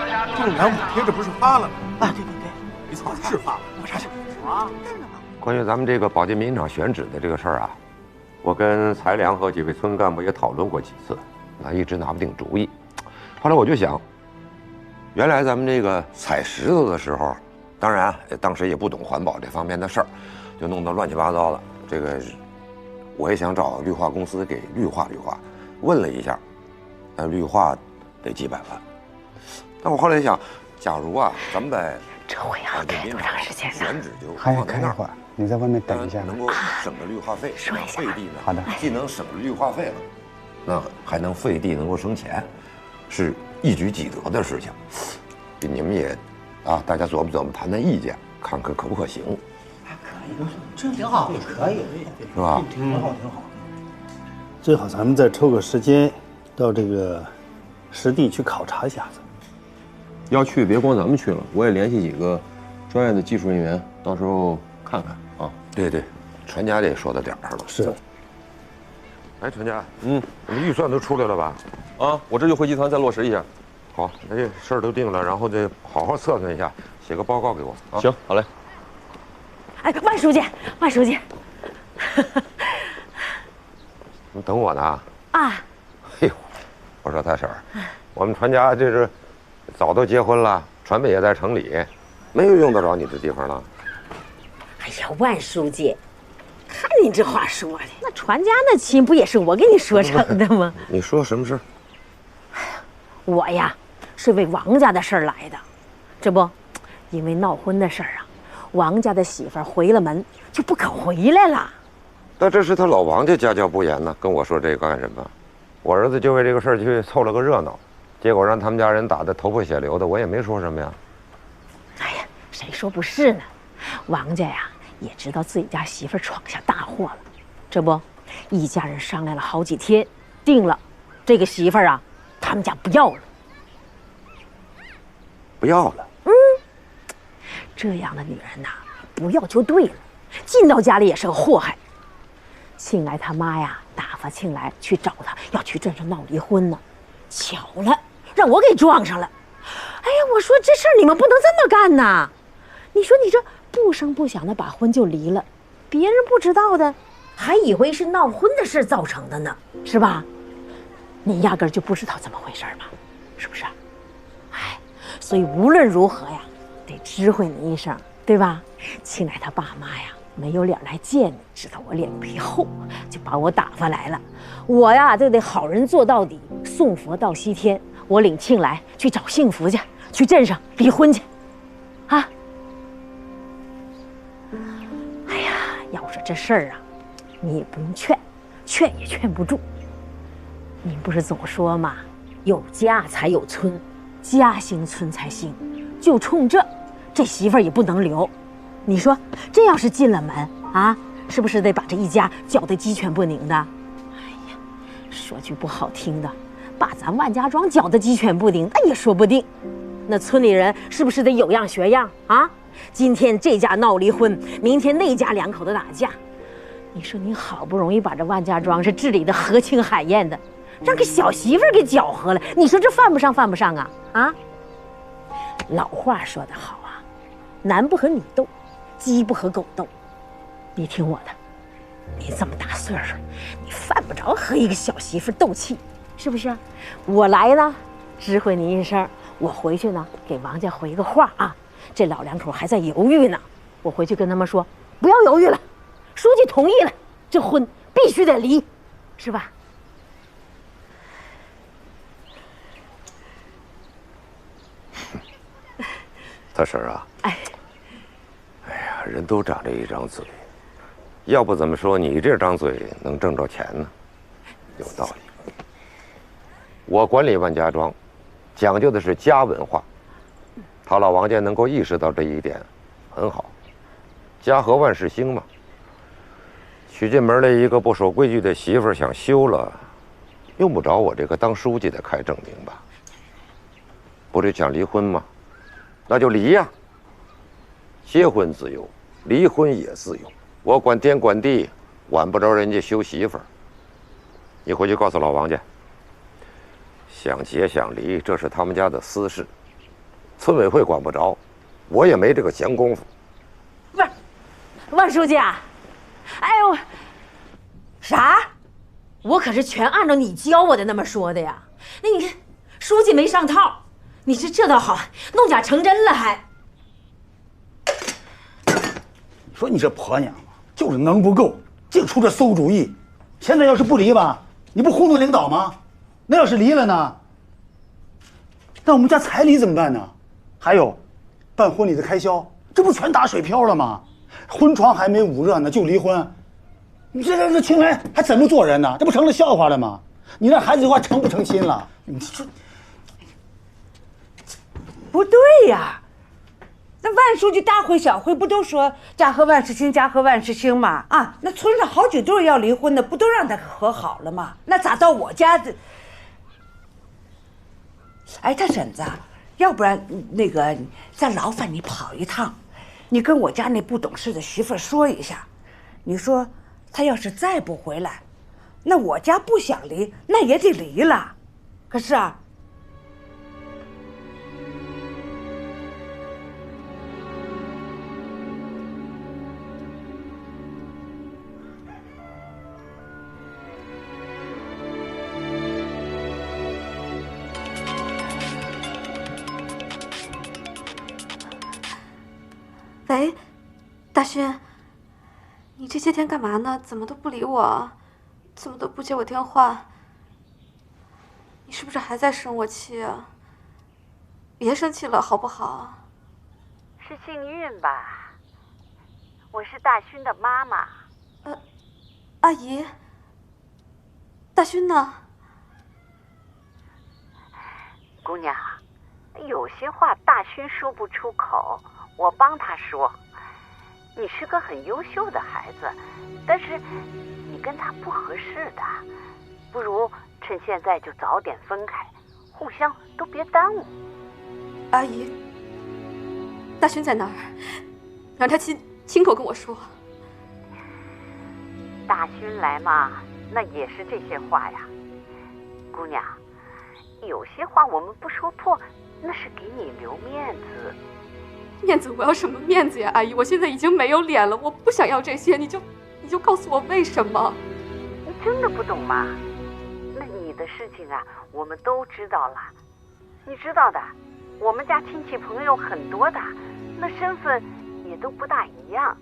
大家这个南五贴着不是发了吗？啊，对，没错，是发了。我查查。关于咱们这个保健民厂选址的这个事儿啊，我跟财良和几位村干部也讨论过几次，一直拿不定主意。后来我就想，原来咱们这个采石头的时候，当然当时也不懂环保这方面的事儿。就弄得乱七八糟的，这个我也想找绿化公司给绿化，问了一下，绿化得几百万。但我后来想，假如啊，咱们在这会要开多长时间呢？选址就还要开一会儿，你在外面等一下，能够省着绿化费，说一下费地呢，好的，既能省着绿化费了，那还能费地，能够省钱，是一举几得的事情。你们也大家琢磨谈意见，看看可不可行。这挺好，可以，是吧？挺好。最好咱们再抽个时间，到这个实地去考察一下子。要去别光咱们去了，我也联系几个专业的技术人员，到时候看看啊。对，船家这说到点儿上了。是。哎，船家，你预算都出来了吧？啊，我这就回集团再落实一下。好，那这事儿都定了，然后得好好测算一下，写个报告给我。行，好嘞。哎，万书记，你等我呢？啊。哎呦，我说大婶儿，我们传家这是早都结婚了，传媒也在城里，没有用得着你的地方了。哎呀，万书记，看你这话说的，那传家那亲不也是我给你说成的吗？你说什么事？我呀，是为王家的事儿来的，这不，因为闹婚的事儿啊，王家的媳妇儿回了门就不肯回来了。那这是他老王家家教不严呢，跟我说这个干什么？我儿子就为这个事儿去凑了个热闹，结果让他们家人打得头破血流的，我也没说什么呀。哎呀，谁说不是呢？王家呀也知道自己家媳妇儿闯下大祸了，这不，一家人商量了好几天，定了，这个媳妇儿啊，他们家不要了。不要了？这样的女人呐，不要就对了，进到家里也是个祸害。庆来他妈呀，打发庆来去找他，要去镇上闹离婚呢。巧了，让我给撞上了。哎呀，我说这事儿你们不能这么干呐！你说你这不声不响的把婚就离了，别人不知道的，还以为是闹婚的事造成的呢，是吧？你压根儿就不知道怎么回事吧？是不是？哎，所以无论如何呀，得知会你一声，对吧？庆来他爸妈呀，没有脸来见你，知道我脸皮厚，就把我打发来了。我呀，就得好人做到底，送佛到西天。我领庆来去找幸福去，去镇上离婚去，啊！哎呀，要说这事儿啊，你也不用劝，劝也劝不住。您不是总说吗？有家才有村，家兴村才兴。就冲这媳妇儿也不能留。你说这要是进了门啊，是不是得把这一家搅得鸡犬不宁的？哎呀，说句不好听的，把咱万家庄搅得鸡犬不宁，那也说不定。那村里人是不是得有样学样啊？今天这家闹离婚，明天那家两口子打架。你说你好不容易把这万家庄是治理的和庆海晏的，让个小媳妇儿给搅和了，你说这犯不上啊？啊！老话说得好啊，男不和女斗，鸡不和狗斗。你听我的，你这么大岁数，你犯不着和一个小媳妇斗气，是不是？我来呢，知会你一声，我回去呢给王家回个话啊。这老两口还在犹豫呢，我回去跟他们说，不要犹豫了，书记同意了，这婚必须得离，是吧？大婶啊，哎呀，人都长着一张嘴，要不怎么说你这张嘴能挣着钱呢？有道理。我管理万家庄，讲究的是家文化，他老王家能够意识到这一点，很好。家和万事兴嘛。娶进门来一个不守规矩的媳妇儿，想休了，用不着我这个当书记的开证明吧？不是想离婚吗？那就离呀！结婚自由，离婚也自由。我管天管地，管不着人家休媳妇儿。你回去告诉老王家，想结想离，这是他们家的私事，村委会管不着，我也没这个闲工夫。不是，万书记啊，哎呦，啥？我可是全按照你教我的那么说的呀。那你看，书记没上套。你这倒好，弄假成真了还。你说你这婆娘就是能不够，净出这馊主意。现在要是不离吧，你不糊弄领导吗？那要是离了呢？那我们家彩礼怎么办呢？还有，办婚礼的开销，这不全打水漂了吗？婚床还没捂热呢就离婚，你这庆来还怎么做人呢？这不成了笑话了吗？你让孩子的话成不成心了？你说。不对呀，那万书记大会小会不都说家和万事兴，家和万事兴吗？啊，那村上好几对要离婚的，不都让他和好了吗？那咋到我家的？哎，他婶子，要不然那个再劳烦你跑一趟，你跟我家那不懂事的媳妇说一下，你说他要是再不回来，那我家不想离，那也得离了。可是啊。喂，大勋，你这些天干嘛呢？怎么都不理我，怎么都不接我电话？你是不是还在生我气啊？别生气了，好不好？是幸运吧？我是大勋的妈妈。阿姨，大勋呢？姑娘，有些话大勋说不出口，我帮他说。你是个很优秀的孩子，但是你跟他不合适的，不如趁现在就早点分开，互相都别耽误。阿姨，大勋在哪儿？让他亲口跟我说。大勋来嘛，那也是这些话呀。姑娘，有些话我们不说破，那是给你留面子。面子？我要什么面子呀，阿姨？我现在已经没有脸了，我不想要这些，你就告诉我为什么？你真的不懂吗？那你的事情啊，我们都知道了。你知道的，我们家亲戚朋友很多的，那身份也都不大一样。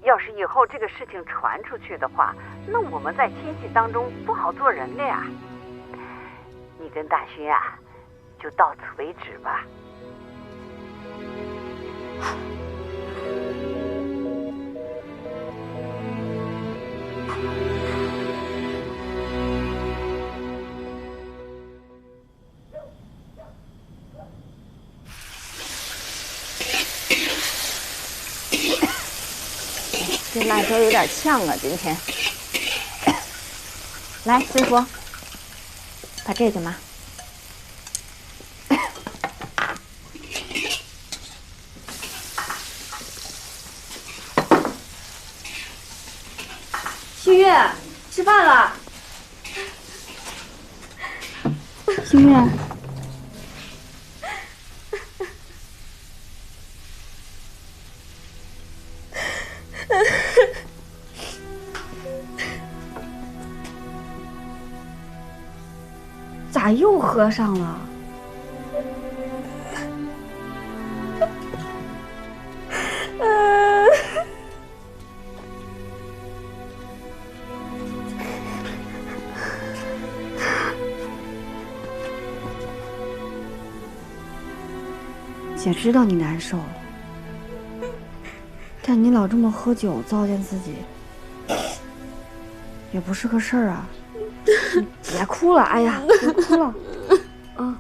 要是以后这个事情传出去的话，那我们在亲戚当中不好做人的呀。你跟大勋啊，就到此为止吧。这辣椒有点呛啊，今天。来，师傅，把这个嘛。新月，吃饭了。新月。咋又喝上了？姐知道你难受，但你老这么喝酒糟践自己，也不是个事儿啊。别哭了，哎呀，别哭了，啊！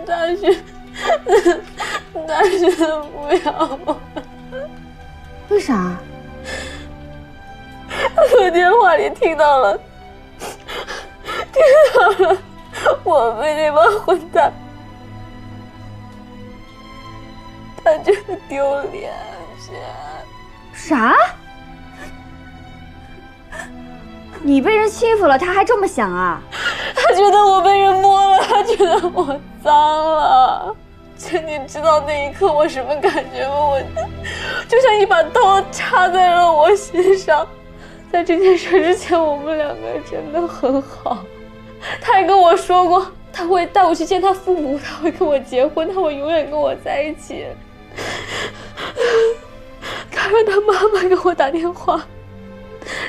大勋，大勋不要我。为啥？我电话里听到了我被那帮混蛋，他觉得丢脸。啥？你被人欺负了，他还这么想啊？他觉得我被人摸了，他觉得我脏了。请你知道那一刻我什么感觉吗？我就像一把刀插在了我心上。在这件事之前，我们两个真的很好。他还跟我说过，他会带我去见他父母，他会跟我结婚，他会永远跟我在一起。他让他妈妈给我打电话。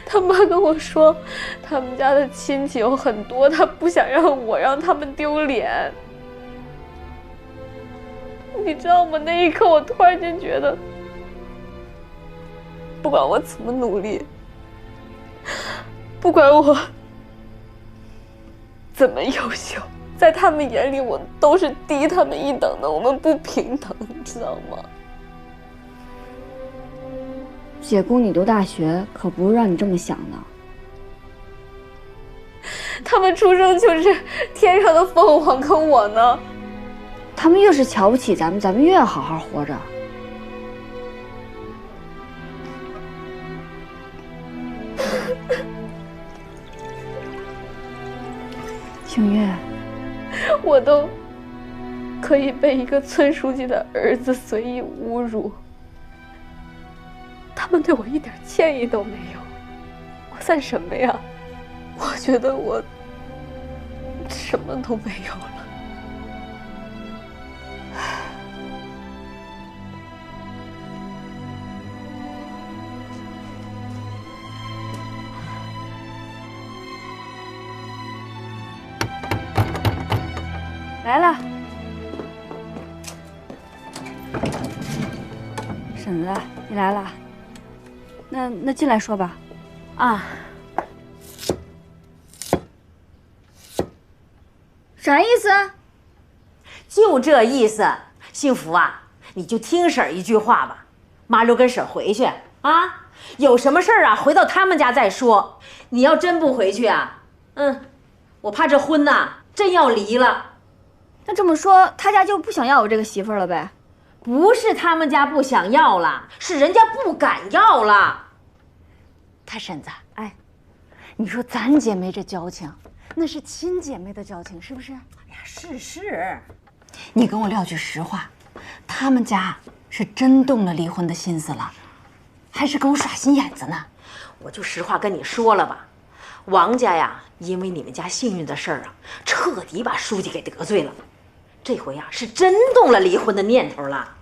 他妈跟我说，他们家的亲戚有很多，他不想让他们丢脸。你知道吗？那一刻我突然间觉得，不管我怎么努力，不管我怎么优秀，在他们眼里我都是低他们一等的，我们不平等，你知道吗？姐供你读大学，可不是让你这么想的。他们出生就是天上的凤凰，跟我呢？他们越是瞧不起咱们，咱们越要好好活着。星月，我都可以被一个村书记的儿子随意侮辱。他们对我一点歉意都没有，我算什么呀？我觉得我什么都没有了。来了。婶子，你来了。那进来说吧。啊。啥意思？就这意思。幸福啊，你就听婶儿一句话吧。妈溜跟婶儿回去啊，有什么事儿啊，回到他们家再说。你要真不回去啊，我怕这婚呐真要离了。那这么说，他家就不想要我这个媳妇儿了呗？不是他们家不想要了，是人家不敢要了。他婶子，哎，你说咱姐妹这交情，那是亲姐妹的交情，是不是？哎呀，是。你跟我撂句实话，他们家是真动了离婚的心思了，还是跟我耍心眼子呢？我就实话跟你说了吧，王家呀，因为你们家幸运的事儿啊，彻底把书记给得罪了。这回呀，是真动了离婚的念头了。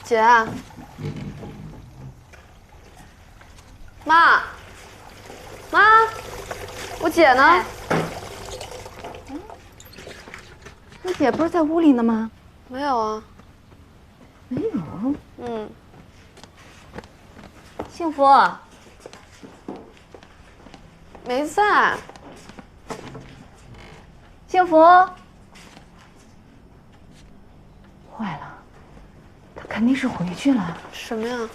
姐，妈，我姐呢？你姐不是在屋里呢吗？没有啊。没有。嗯。幸福。没在。幸福。坏了，她肯定是回去了。什么呀？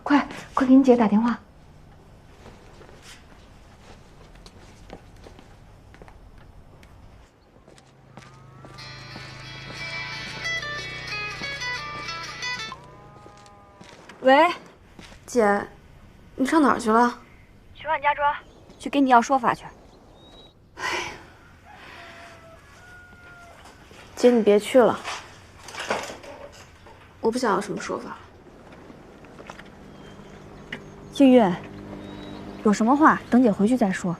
快给你姐打电话。喂，姐，你上哪儿去了？去万家庄，去给你要说法去。姐，你别去了，我不想要什么说法。幸运，有什么话等姐回去再说。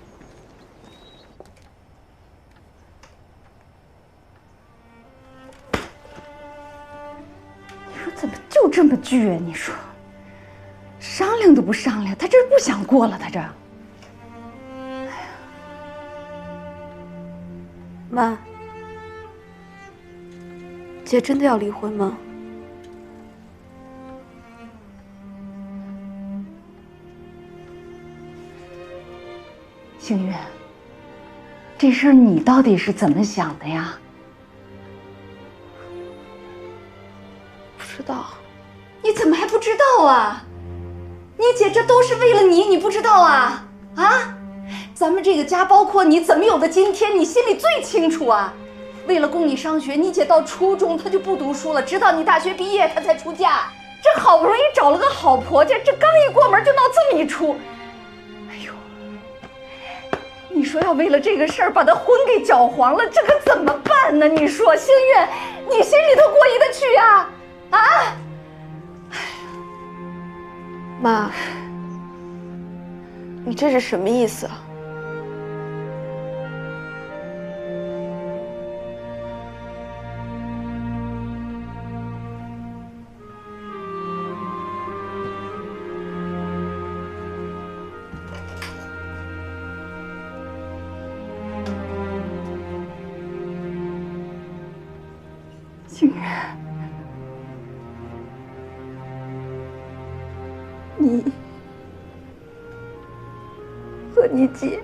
你说怎么就这么倔？你说，商量都不商量，他这是不想过了，他这。妈，姐真的要离婚吗？幸运，这事儿你到底是怎么想的呀？不知道。你怎么还不知道啊？你姐这都是为了你，你不知道啊？啊？咱们这个家包括你，怎么有的今天？你心里最清楚啊！为了供你上学，你姐到初中她就不读书了，直到你大学毕业她才出嫁。这好不容易找了个好婆家，这刚一过门就闹这么一出。哎呦，你说要为了这个事儿把她婚给搅黄了，这可怎么办呢？你说，幸运，你心里头过意得去呀？啊？妈，你这是什么意思啊？幸运，你和你姐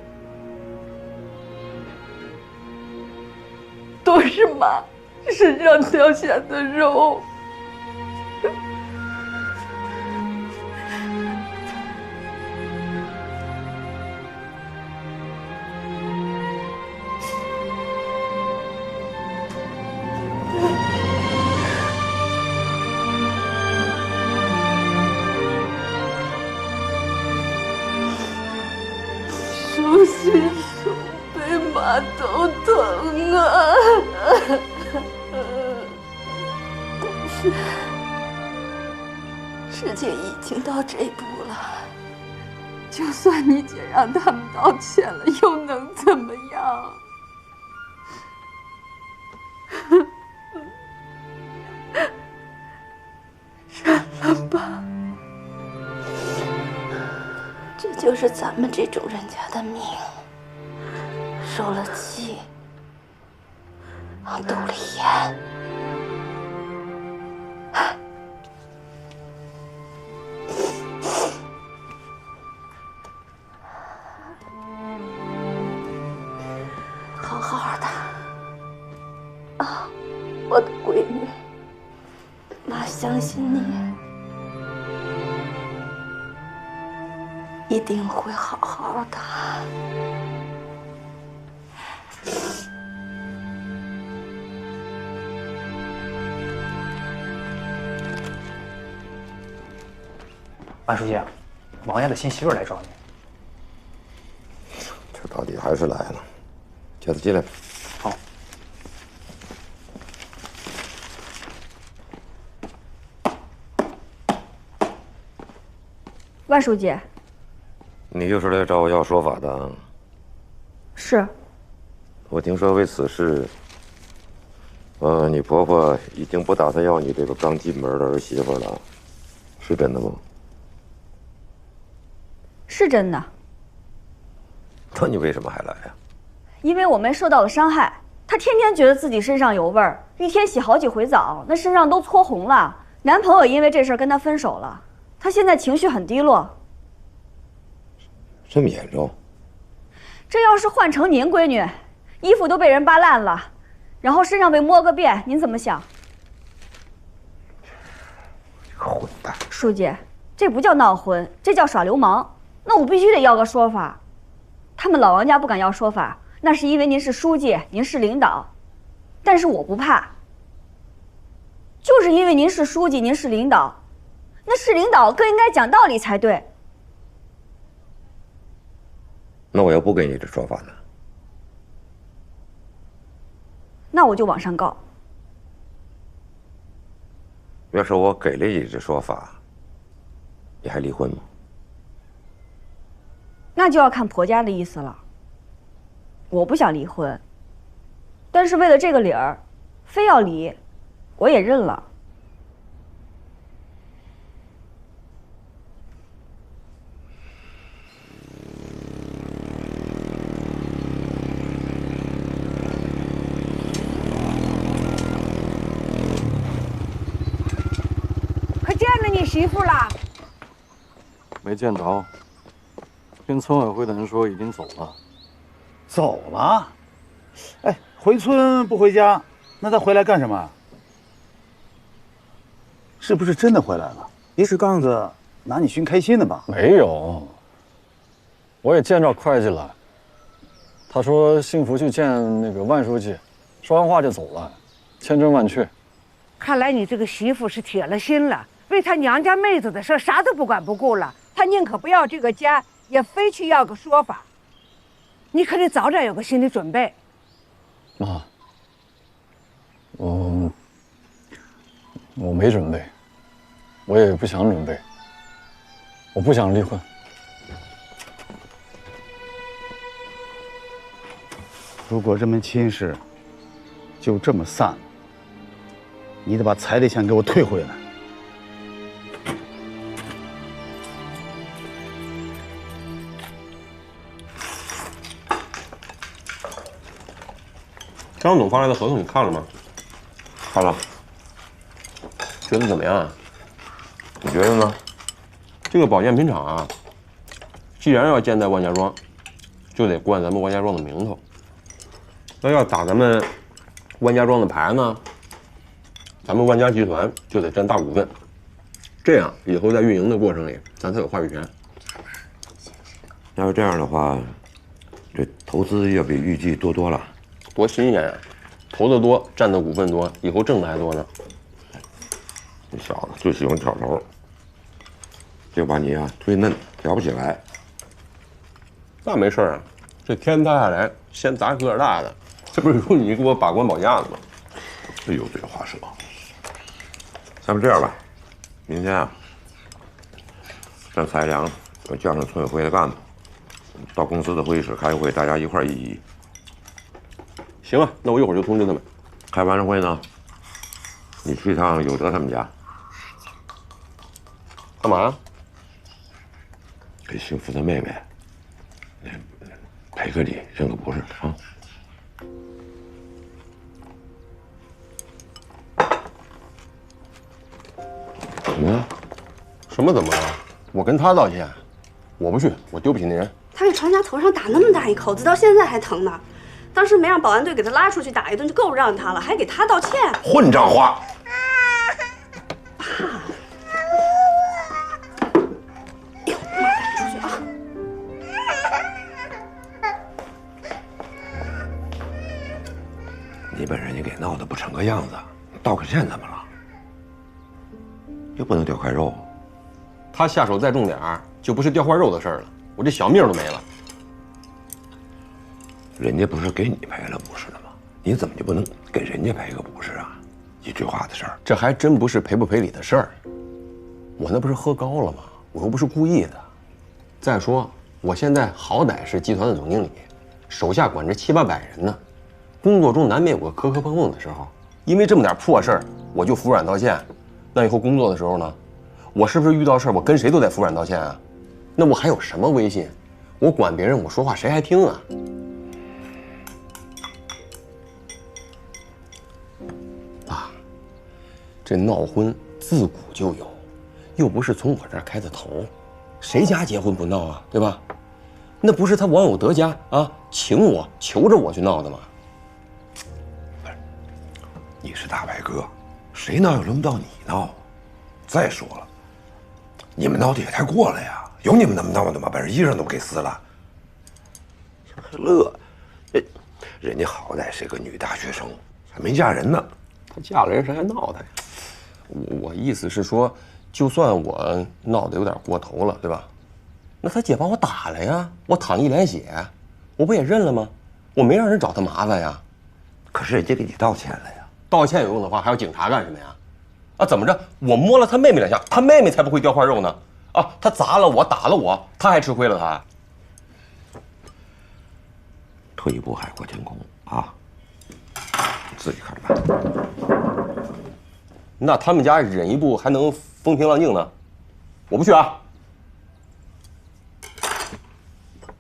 都是妈身上掉下的肉。手心手背妈都疼啊！事情已经到这步了，就算你姐让他们道歉了，又能怎么样？认了吧。这就是咱们这种人家的命，受了气，往肚里咽。好好的啊，我的闺女，妈相信你。一定会好好的。万书记，王爷的新媳妇来找你。这到底还是来了，叫他进来。好。万书记。你又是来找我要说法的？是。我听说为此事，你婆婆已经不打算要你这个刚进门的儿媳妇了，是真的吗？是真的。那你为什么还来呀？因为我们受到了伤害，她天天觉得自己身上有味儿，一天洗好几回澡，那身上都搓红了。男朋友因为这事儿跟她分手了，她现在情绪很低落。这么严重？这要是换成您闺女，衣服都被人扒烂了，然后身上被摸个遍，您怎么想？混蛋！书记，这不叫闹婚，这叫耍流氓。那我必须得要个说法。他们老王家不敢要说法，那是因为您是书记，您是领导。但是我不怕，就是因为您是书记，您是领导，那是领导更应该讲道理才对。那我要不给你这说法呢？那我就往上告。要是我给了你这说法，你还离婚吗？那就要看婆家的意思了。我不想离婚，但是为了这个理儿，非要离，我也认了。可见了你媳妇了？没见着，听村委会的人说已经走了。走了？哎，回村不回家，那他回来干什么？是不是真的回来了？别是杠子拿你寻开心的吧？没有，我也见着会计了。他说幸福去见那个万书记，说完话就走了，千真万确。看来你这个媳妇是铁了心了，为她娘家妹子的事啥都不管不顾了。她宁可不要这个家，也非去要个说法。你可得早点有个心理准备。妈，我没准备，我也不想准备，我不想离婚。如果这门亲事就这么散了，你得把彩礼钱给我退回来。张总发来的合同你看了吗？看了。觉得怎么样啊？你觉得呢？这个保健品厂啊，既然要建在万家庄，就得冠咱们万家庄的名头。那要打咱们万家庄的牌呢，咱们万家集团就得占大股份，这样以后在运营的过程里，咱才有话语权。要是这样的话，这投资要比预计多了。多新鲜呀！投的多，占的股份多，以后挣的还多呢。这小子最喜欢挑头，就把你啊忒嫩，挑不起来。那没事啊，这天塌下来先砸个儿大的，这不是有你给我把关保驾的吗？这油嘴滑舌。咱们这样吧，明天啊，让蔡良叫上村委会的干部，到公司的会议室开个会，大家一块儿议议。行啊，那我一会儿就通知他们。开完了会呢，你去趟有德他们家，干嘛？给幸福的妹妹赔个礼，认个不是啊。怎么了？什么怎么了？我跟他道歉，我不去，我丢不起那人。他给船家头上打那么大一口子，到现在还疼呢。当时没让保安队给他拉出去打一顿，就够让他了，还给他道歉。混账话！出去啊！你把人家给闹得不成个样子，道个歉怎么了？又不能掉块肉。他下手再重点儿，就不是掉块肉的事儿了，我这小命都没了。人家不是给你赔了不是的吗？你怎么就不能给人家赔个不是啊？一句话的事儿，这还真不是赔不赔礼的事儿。我那不是喝高了吗？我又不是故意的。再说，我现在好歹是集团的总经理，手下管着700-800人呢，工作中难免有个磕磕碰碰的时候。因为这么点破事儿，我就服软道歉，那以后工作的时候呢，我是不是遇到事儿，我跟谁都得服软道歉啊？那我还有什么威信？我管别人，我说话谁还听啊？这闹婚自古就有，又不是从我这儿开的头，谁家结婚不闹啊？对吧？那不是他王有德家啊，请我求着我去闹的吗？你是大白哥，谁闹又轮不到你闹。再说了，你们闹的也太过了呀！有你们那么闹的吗？把人衣裳都给撕了。乐，人家好歹是个女大学生，还没嫁人呢。她嫁了人谁还闹她呀？我意思是说，就算我闹得有点过头了，对吧？那她姐把我打了呀，我淌一脸血，我不也认了吗？我没让人找她麻烦呀。可是人家给你道歉了呀。道歉有用的话，还要警察干什么呀？啊，怎么着？我摸了她妹妹两下，她妹妹才不会掉块肉呢。啊，她砸了我，打了我，她还吃亏了她。退一步海阔天空啊！你自己看着办。那他们家忍一步还能风平浪静呢？我不去啊！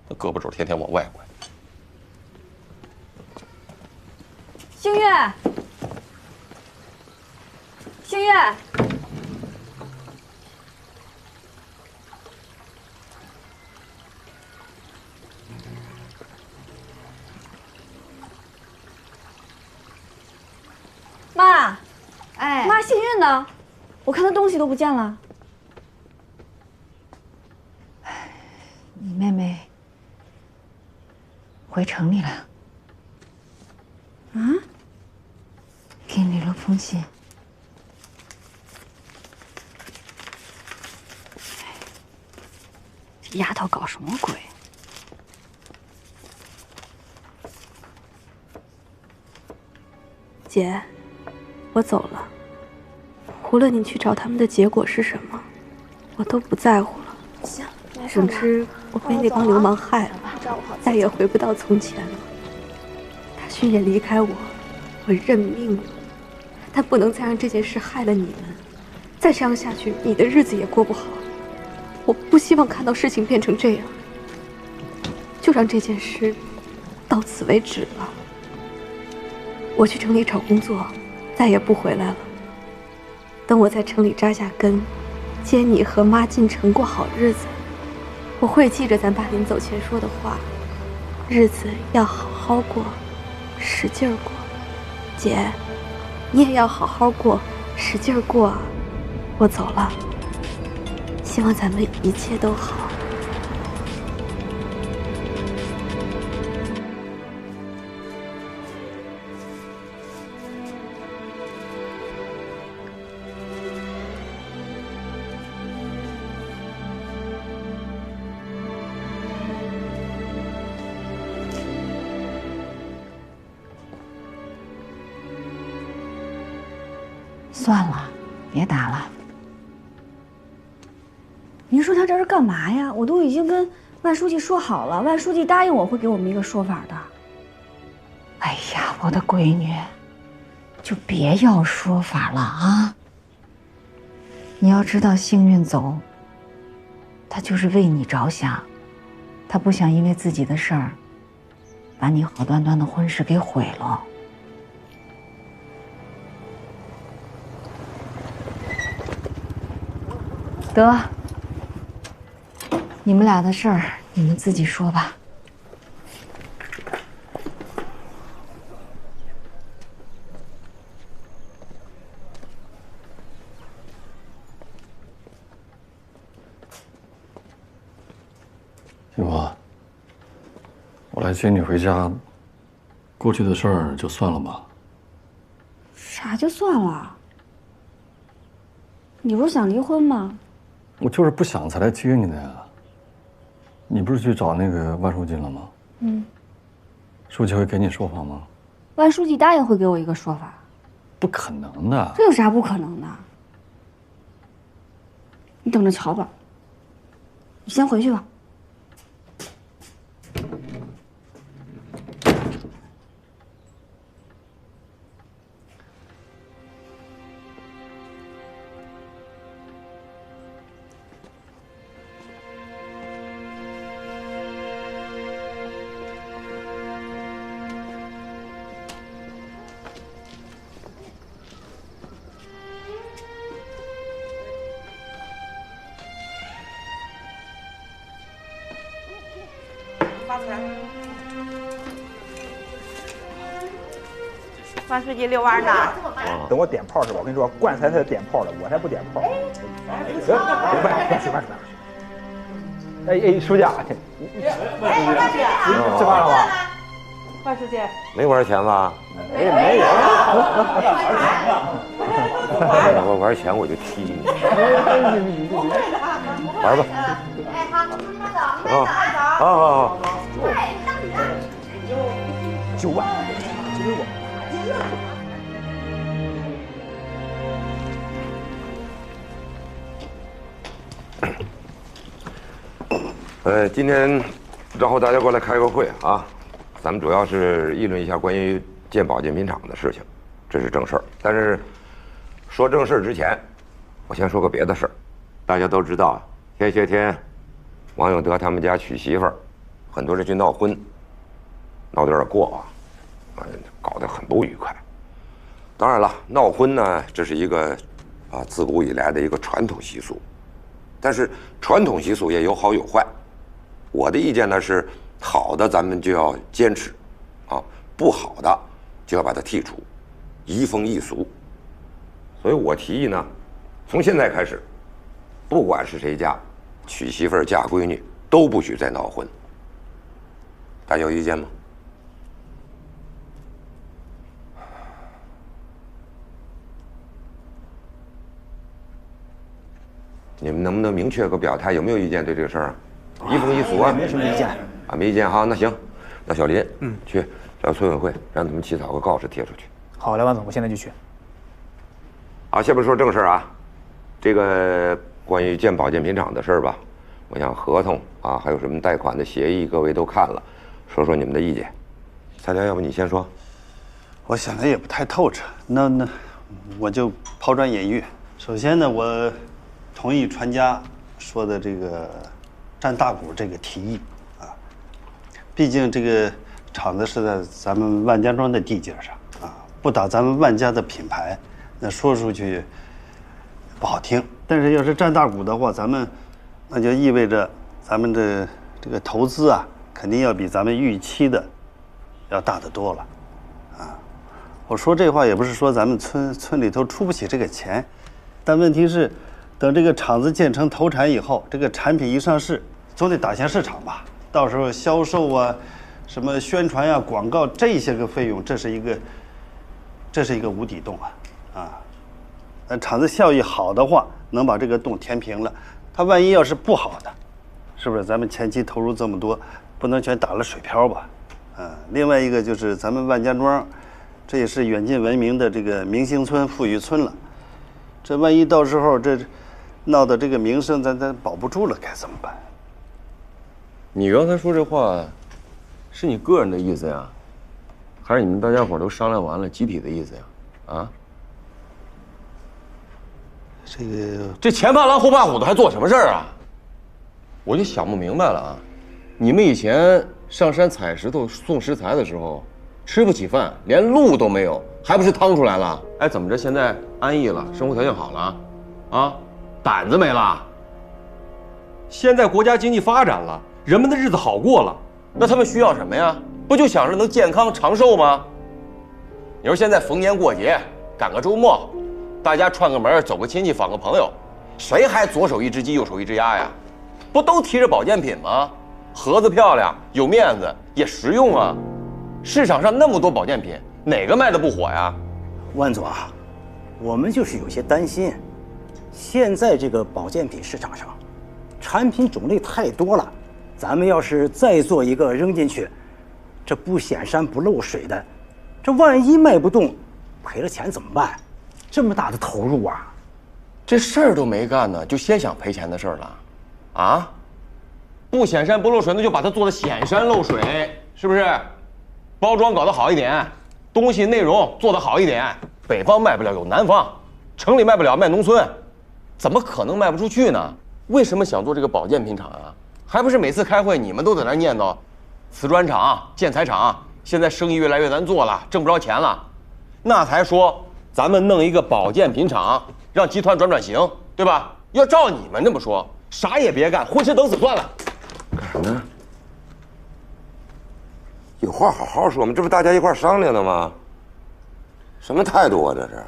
那胳膊肘天天往外拐。星月，星月，妈，哎，妈，幸运呢？我看她东西都不见了。你妹妹回城里了。啊？给你留了封信。这丫头搞什么鬼？姐，我走了。无论你去找他们的结果是什么，我都不在乎了。行，总之，我被那帮流氓害了，再也回不到从前了。大勋也离开我，我认命了。但不能再让这件事害了你们，再这样下去，你的日子也过不好。我不希望看到事情变成这样，就让这件事到此为止了。我去城里找工作，再也不回来了。等我在城里扎下根，接你和妈进城过好日子，我会记着咱爸临走前说的话，日子要好好过，使劲儿过。姐，你也要好好过，使劲儿过啊！我走了，希望咱们一切都好。算了，别打了。您说他这是干嘛呀？我都已经跟万书记说好了，万书记答应我会给我们一个说法的。哎呀，我的闺女，就别要说法了啊！你要知道，幸运走，他就是为你着想，他不想因为自己的事儿，把你好端端的婚事给毁了。得，你们俩的事儿，你们自己说吧。媳妇，我来接你回家，过去的事儿就算了吧。啥就算了？你不是想离婚吗？我就是不想才来接你的呀。你不是去找那个万书记了吗？嗯，书记会给你说法吗？万书记答应会给我一个说法。不可能的。这有啥不可能的？你等着瞧吧。你先回去吧。发财。万书记遛弯呢。等我点炮是吧？我跟你说，棺材才点炮了，我才不点炮。去吧。哎，书记，吃饭了吗？万书记，没玩钱吧？没有。我玩钱我就踢你。玩吧。好。9万，就给我。今天然后大家过来开个会啊，咱们主要是议论一下关于建保健品厂的事情，这是正事儿。但是说正事儿之前，我先说个别的事儿。大家都知道，前些天王永德他们家娶媳妇儿，很多人去闹婚，闹得有点过搞得很不愉快。当然了，闹婚呢，这是一个自古以来的一个传统习俗，但是传统习俗也有好有坏。我的意见呢是，好的咱们就要坚持，不好的就要把它剔除，移风易俗。所以我提议呢，从现在开始，不管是谁家，娶媳妇儿嫁闺女都不许再闹婚。大家有意见吗？你们能不能明确个表态？有没有意见对这个事儿啊？移风易俗啊？没什么意见没意见哈。那行，那小林，去找村委会，让他们起草个告示贴出去。好嘞，王总，我现在就去。好，下面说正事啊，这个关于建保健品厂的事儿吧，我想合同还有什么贷款的协议，各位都看了，说说你们的意见。蔡良，要不你先说？我想的也不太透彻，那我就抛砖引玉。首先呢，我同意传家说的这个占大股这个提议毕竟这个厂子是在咱们万家庄的地界上不打咱们万家的品牌，那说出去不好听。但是要是占大股的话，那就意味着咱们这个投资肯定要比咱们预期的要大得多了我说这话也不是说咱们村里头出不起这个钱，但问题是，等这个厂子建成投产以后，这个产品一上市，总得打响市场吧？到时候销售什么宣传广告这些个费用，这是一个无底洞那厂子效益好的话，能把这个洞填平了。它万一要是不好的，是不是咱们前期投入这么多，不能全打了水漂吧？另外一个就是咱们万家庄，这也是远近闻名的这个明星村、富裕村了。这万一到时候这闹的这个名声咱保不住了，该怎么办？你刚才说这话，是你个人的意思呀，还是你们大家伙都商量完了集体的意思呀？这前怕狼后怕虎的，还做什么事儿啊？我就想不明白了你们以前上山采石头送食材的时候，吃不起饭，连路都没有，还不是趟出来了？怎么着？现在安逸了，生活条件好了胆子没了？现在国家经济发展了，人们的日子好过了，那他们需要什么呀？不就想着能健康长寿吗？你说现在逢年过节，赶个周末，大家串个门，走个亲戚，访个朋友，谁还左手一只鸡右手一只鸭呀？不都提着保健品吗？盒子漂亮，有面子，也实用啊。市场上那么多保健品，哪个卖的不火呀？万总我们就是有些担心，现在这个保健品市场上，产品种类太多了，咱们要是再做一个扔进去，这不显山不漏水的，这万一卖不动，赔了钱怎么办？这么大的投入这事儿都没干呢，就先想赔钱的事儿了不显山不漏水，那就把它做得显山漏水，是不是？包装搞得好一点，东西内容做得好一点，北方卖不了有南方，城里卖不了卖农村，怎么可能卖不出去呢？为什么想做这个保健品厂还不是每次开会你们都在那念叨，瓷砖厂、建材厂现在生意越来越难做了，挣不着钱了，那才说咱们弄一个保健品厂，让集团转型，对吧？要照你们这么说，啥也别干，混吃等死算了。干什么呢？有话好好说嘛，这不大家一块商量的吗？什么态度啊这是？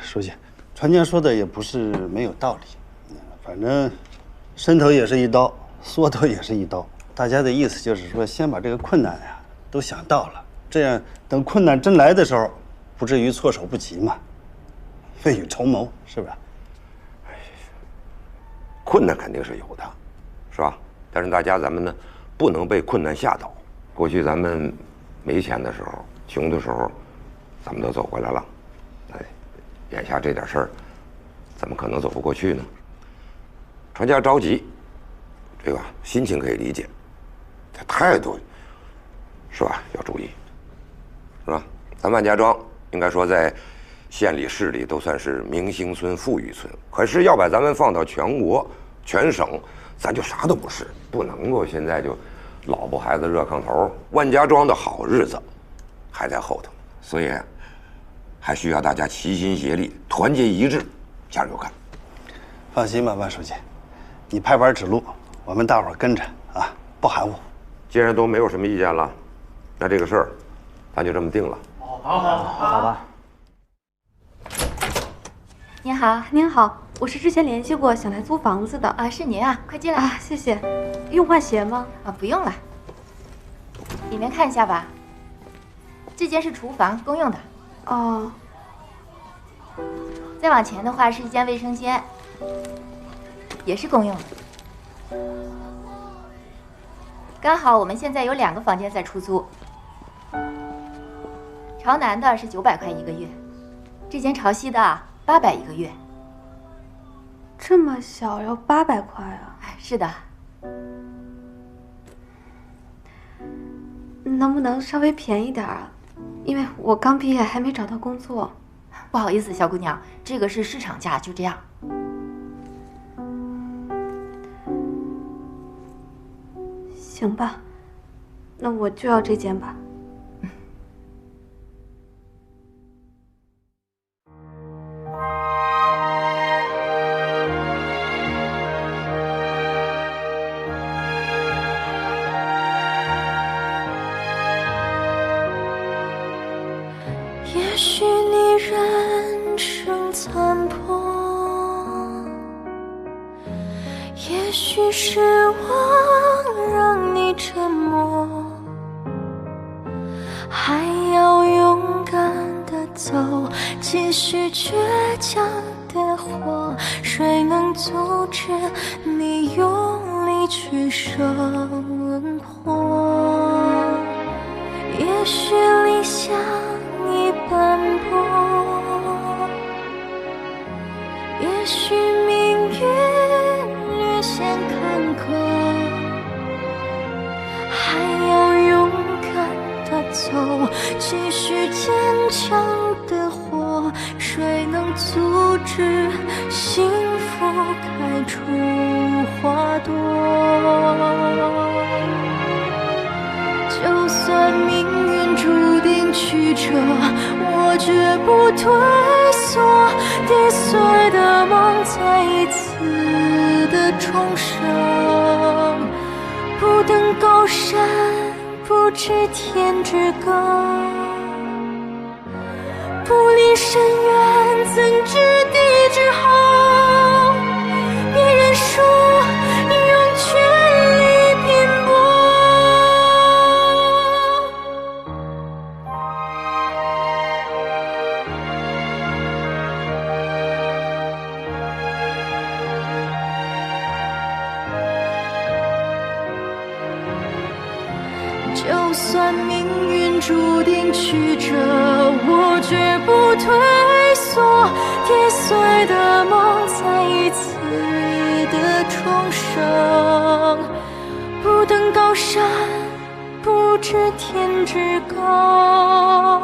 书记，船家说的也不是没有道理，反正伸头也是一刀，缩头也是一刀。大家的意思就是说，先把这个困难呀都想到了，这样等困难真来的时候，不至于措手不及嘛。未雨绸缪，是吧？困难肯定是有的，是吧？但是大家咱们呢，不能被困难吓倒。过去咱们没钱的时候、穷的时候，咱们都走过来了。哎，眼下这点事儿，怎么可能走不过去呢？船家着急，这个心情可以理解，这态度是吧？要注意，是吧？咱万家庄应该说在县里、市里都算是明星村、富裕村，可是要把咱们放到全国、全省，咱就啥都不是，不能够现在就老婆孩子热炕头。万家庄的好日子还在后头，所以还需要大家齐心协力、团结一致，加油干！放心吧，万书记，你拍板指路，我们大伙儿跟着啊，不含糊。既然都没有什么意见了，那这个事儿咱就这么定了。好吧。您好，您好，我是之前联系过想来租房子的啊，是您啊，快进来啊，谢谢。用换鞋吗？啊，不用了，里面看一下吧。这间是厨房，公用的。哦。再往前的话是一间卫生间，也是公用的。刚好我们现在有2个房间在出租，朝南的是900块1个月，这间朝西的800一个月。这么小要800块啊？是的。能不能稍微便宜点啊？因为我刚毕业，还没找到工作。不好意思，小姑娘，这个是市场价，就这样。行吧，那我就要这间吧。也许你人生残破，也许失望让你沉默，还要勇敢地走，继续倔强的活。谁能阻止你用力去生活？也许理想已斑驳，也许命运略显坎坷，还要勇敢地走，继续坚强地活。谁能阻止幸福开出花朵？就算命运注定曲折，我绝不退缩。跌碎的梦再一次的重生，不登高山，不知天之高，不离深渊，怎知地之厚？别人说用全力拼搏，就算命运注定曲折，我绝不退缩。跌碎的梦再一次的重生，不登高山，不知天之高，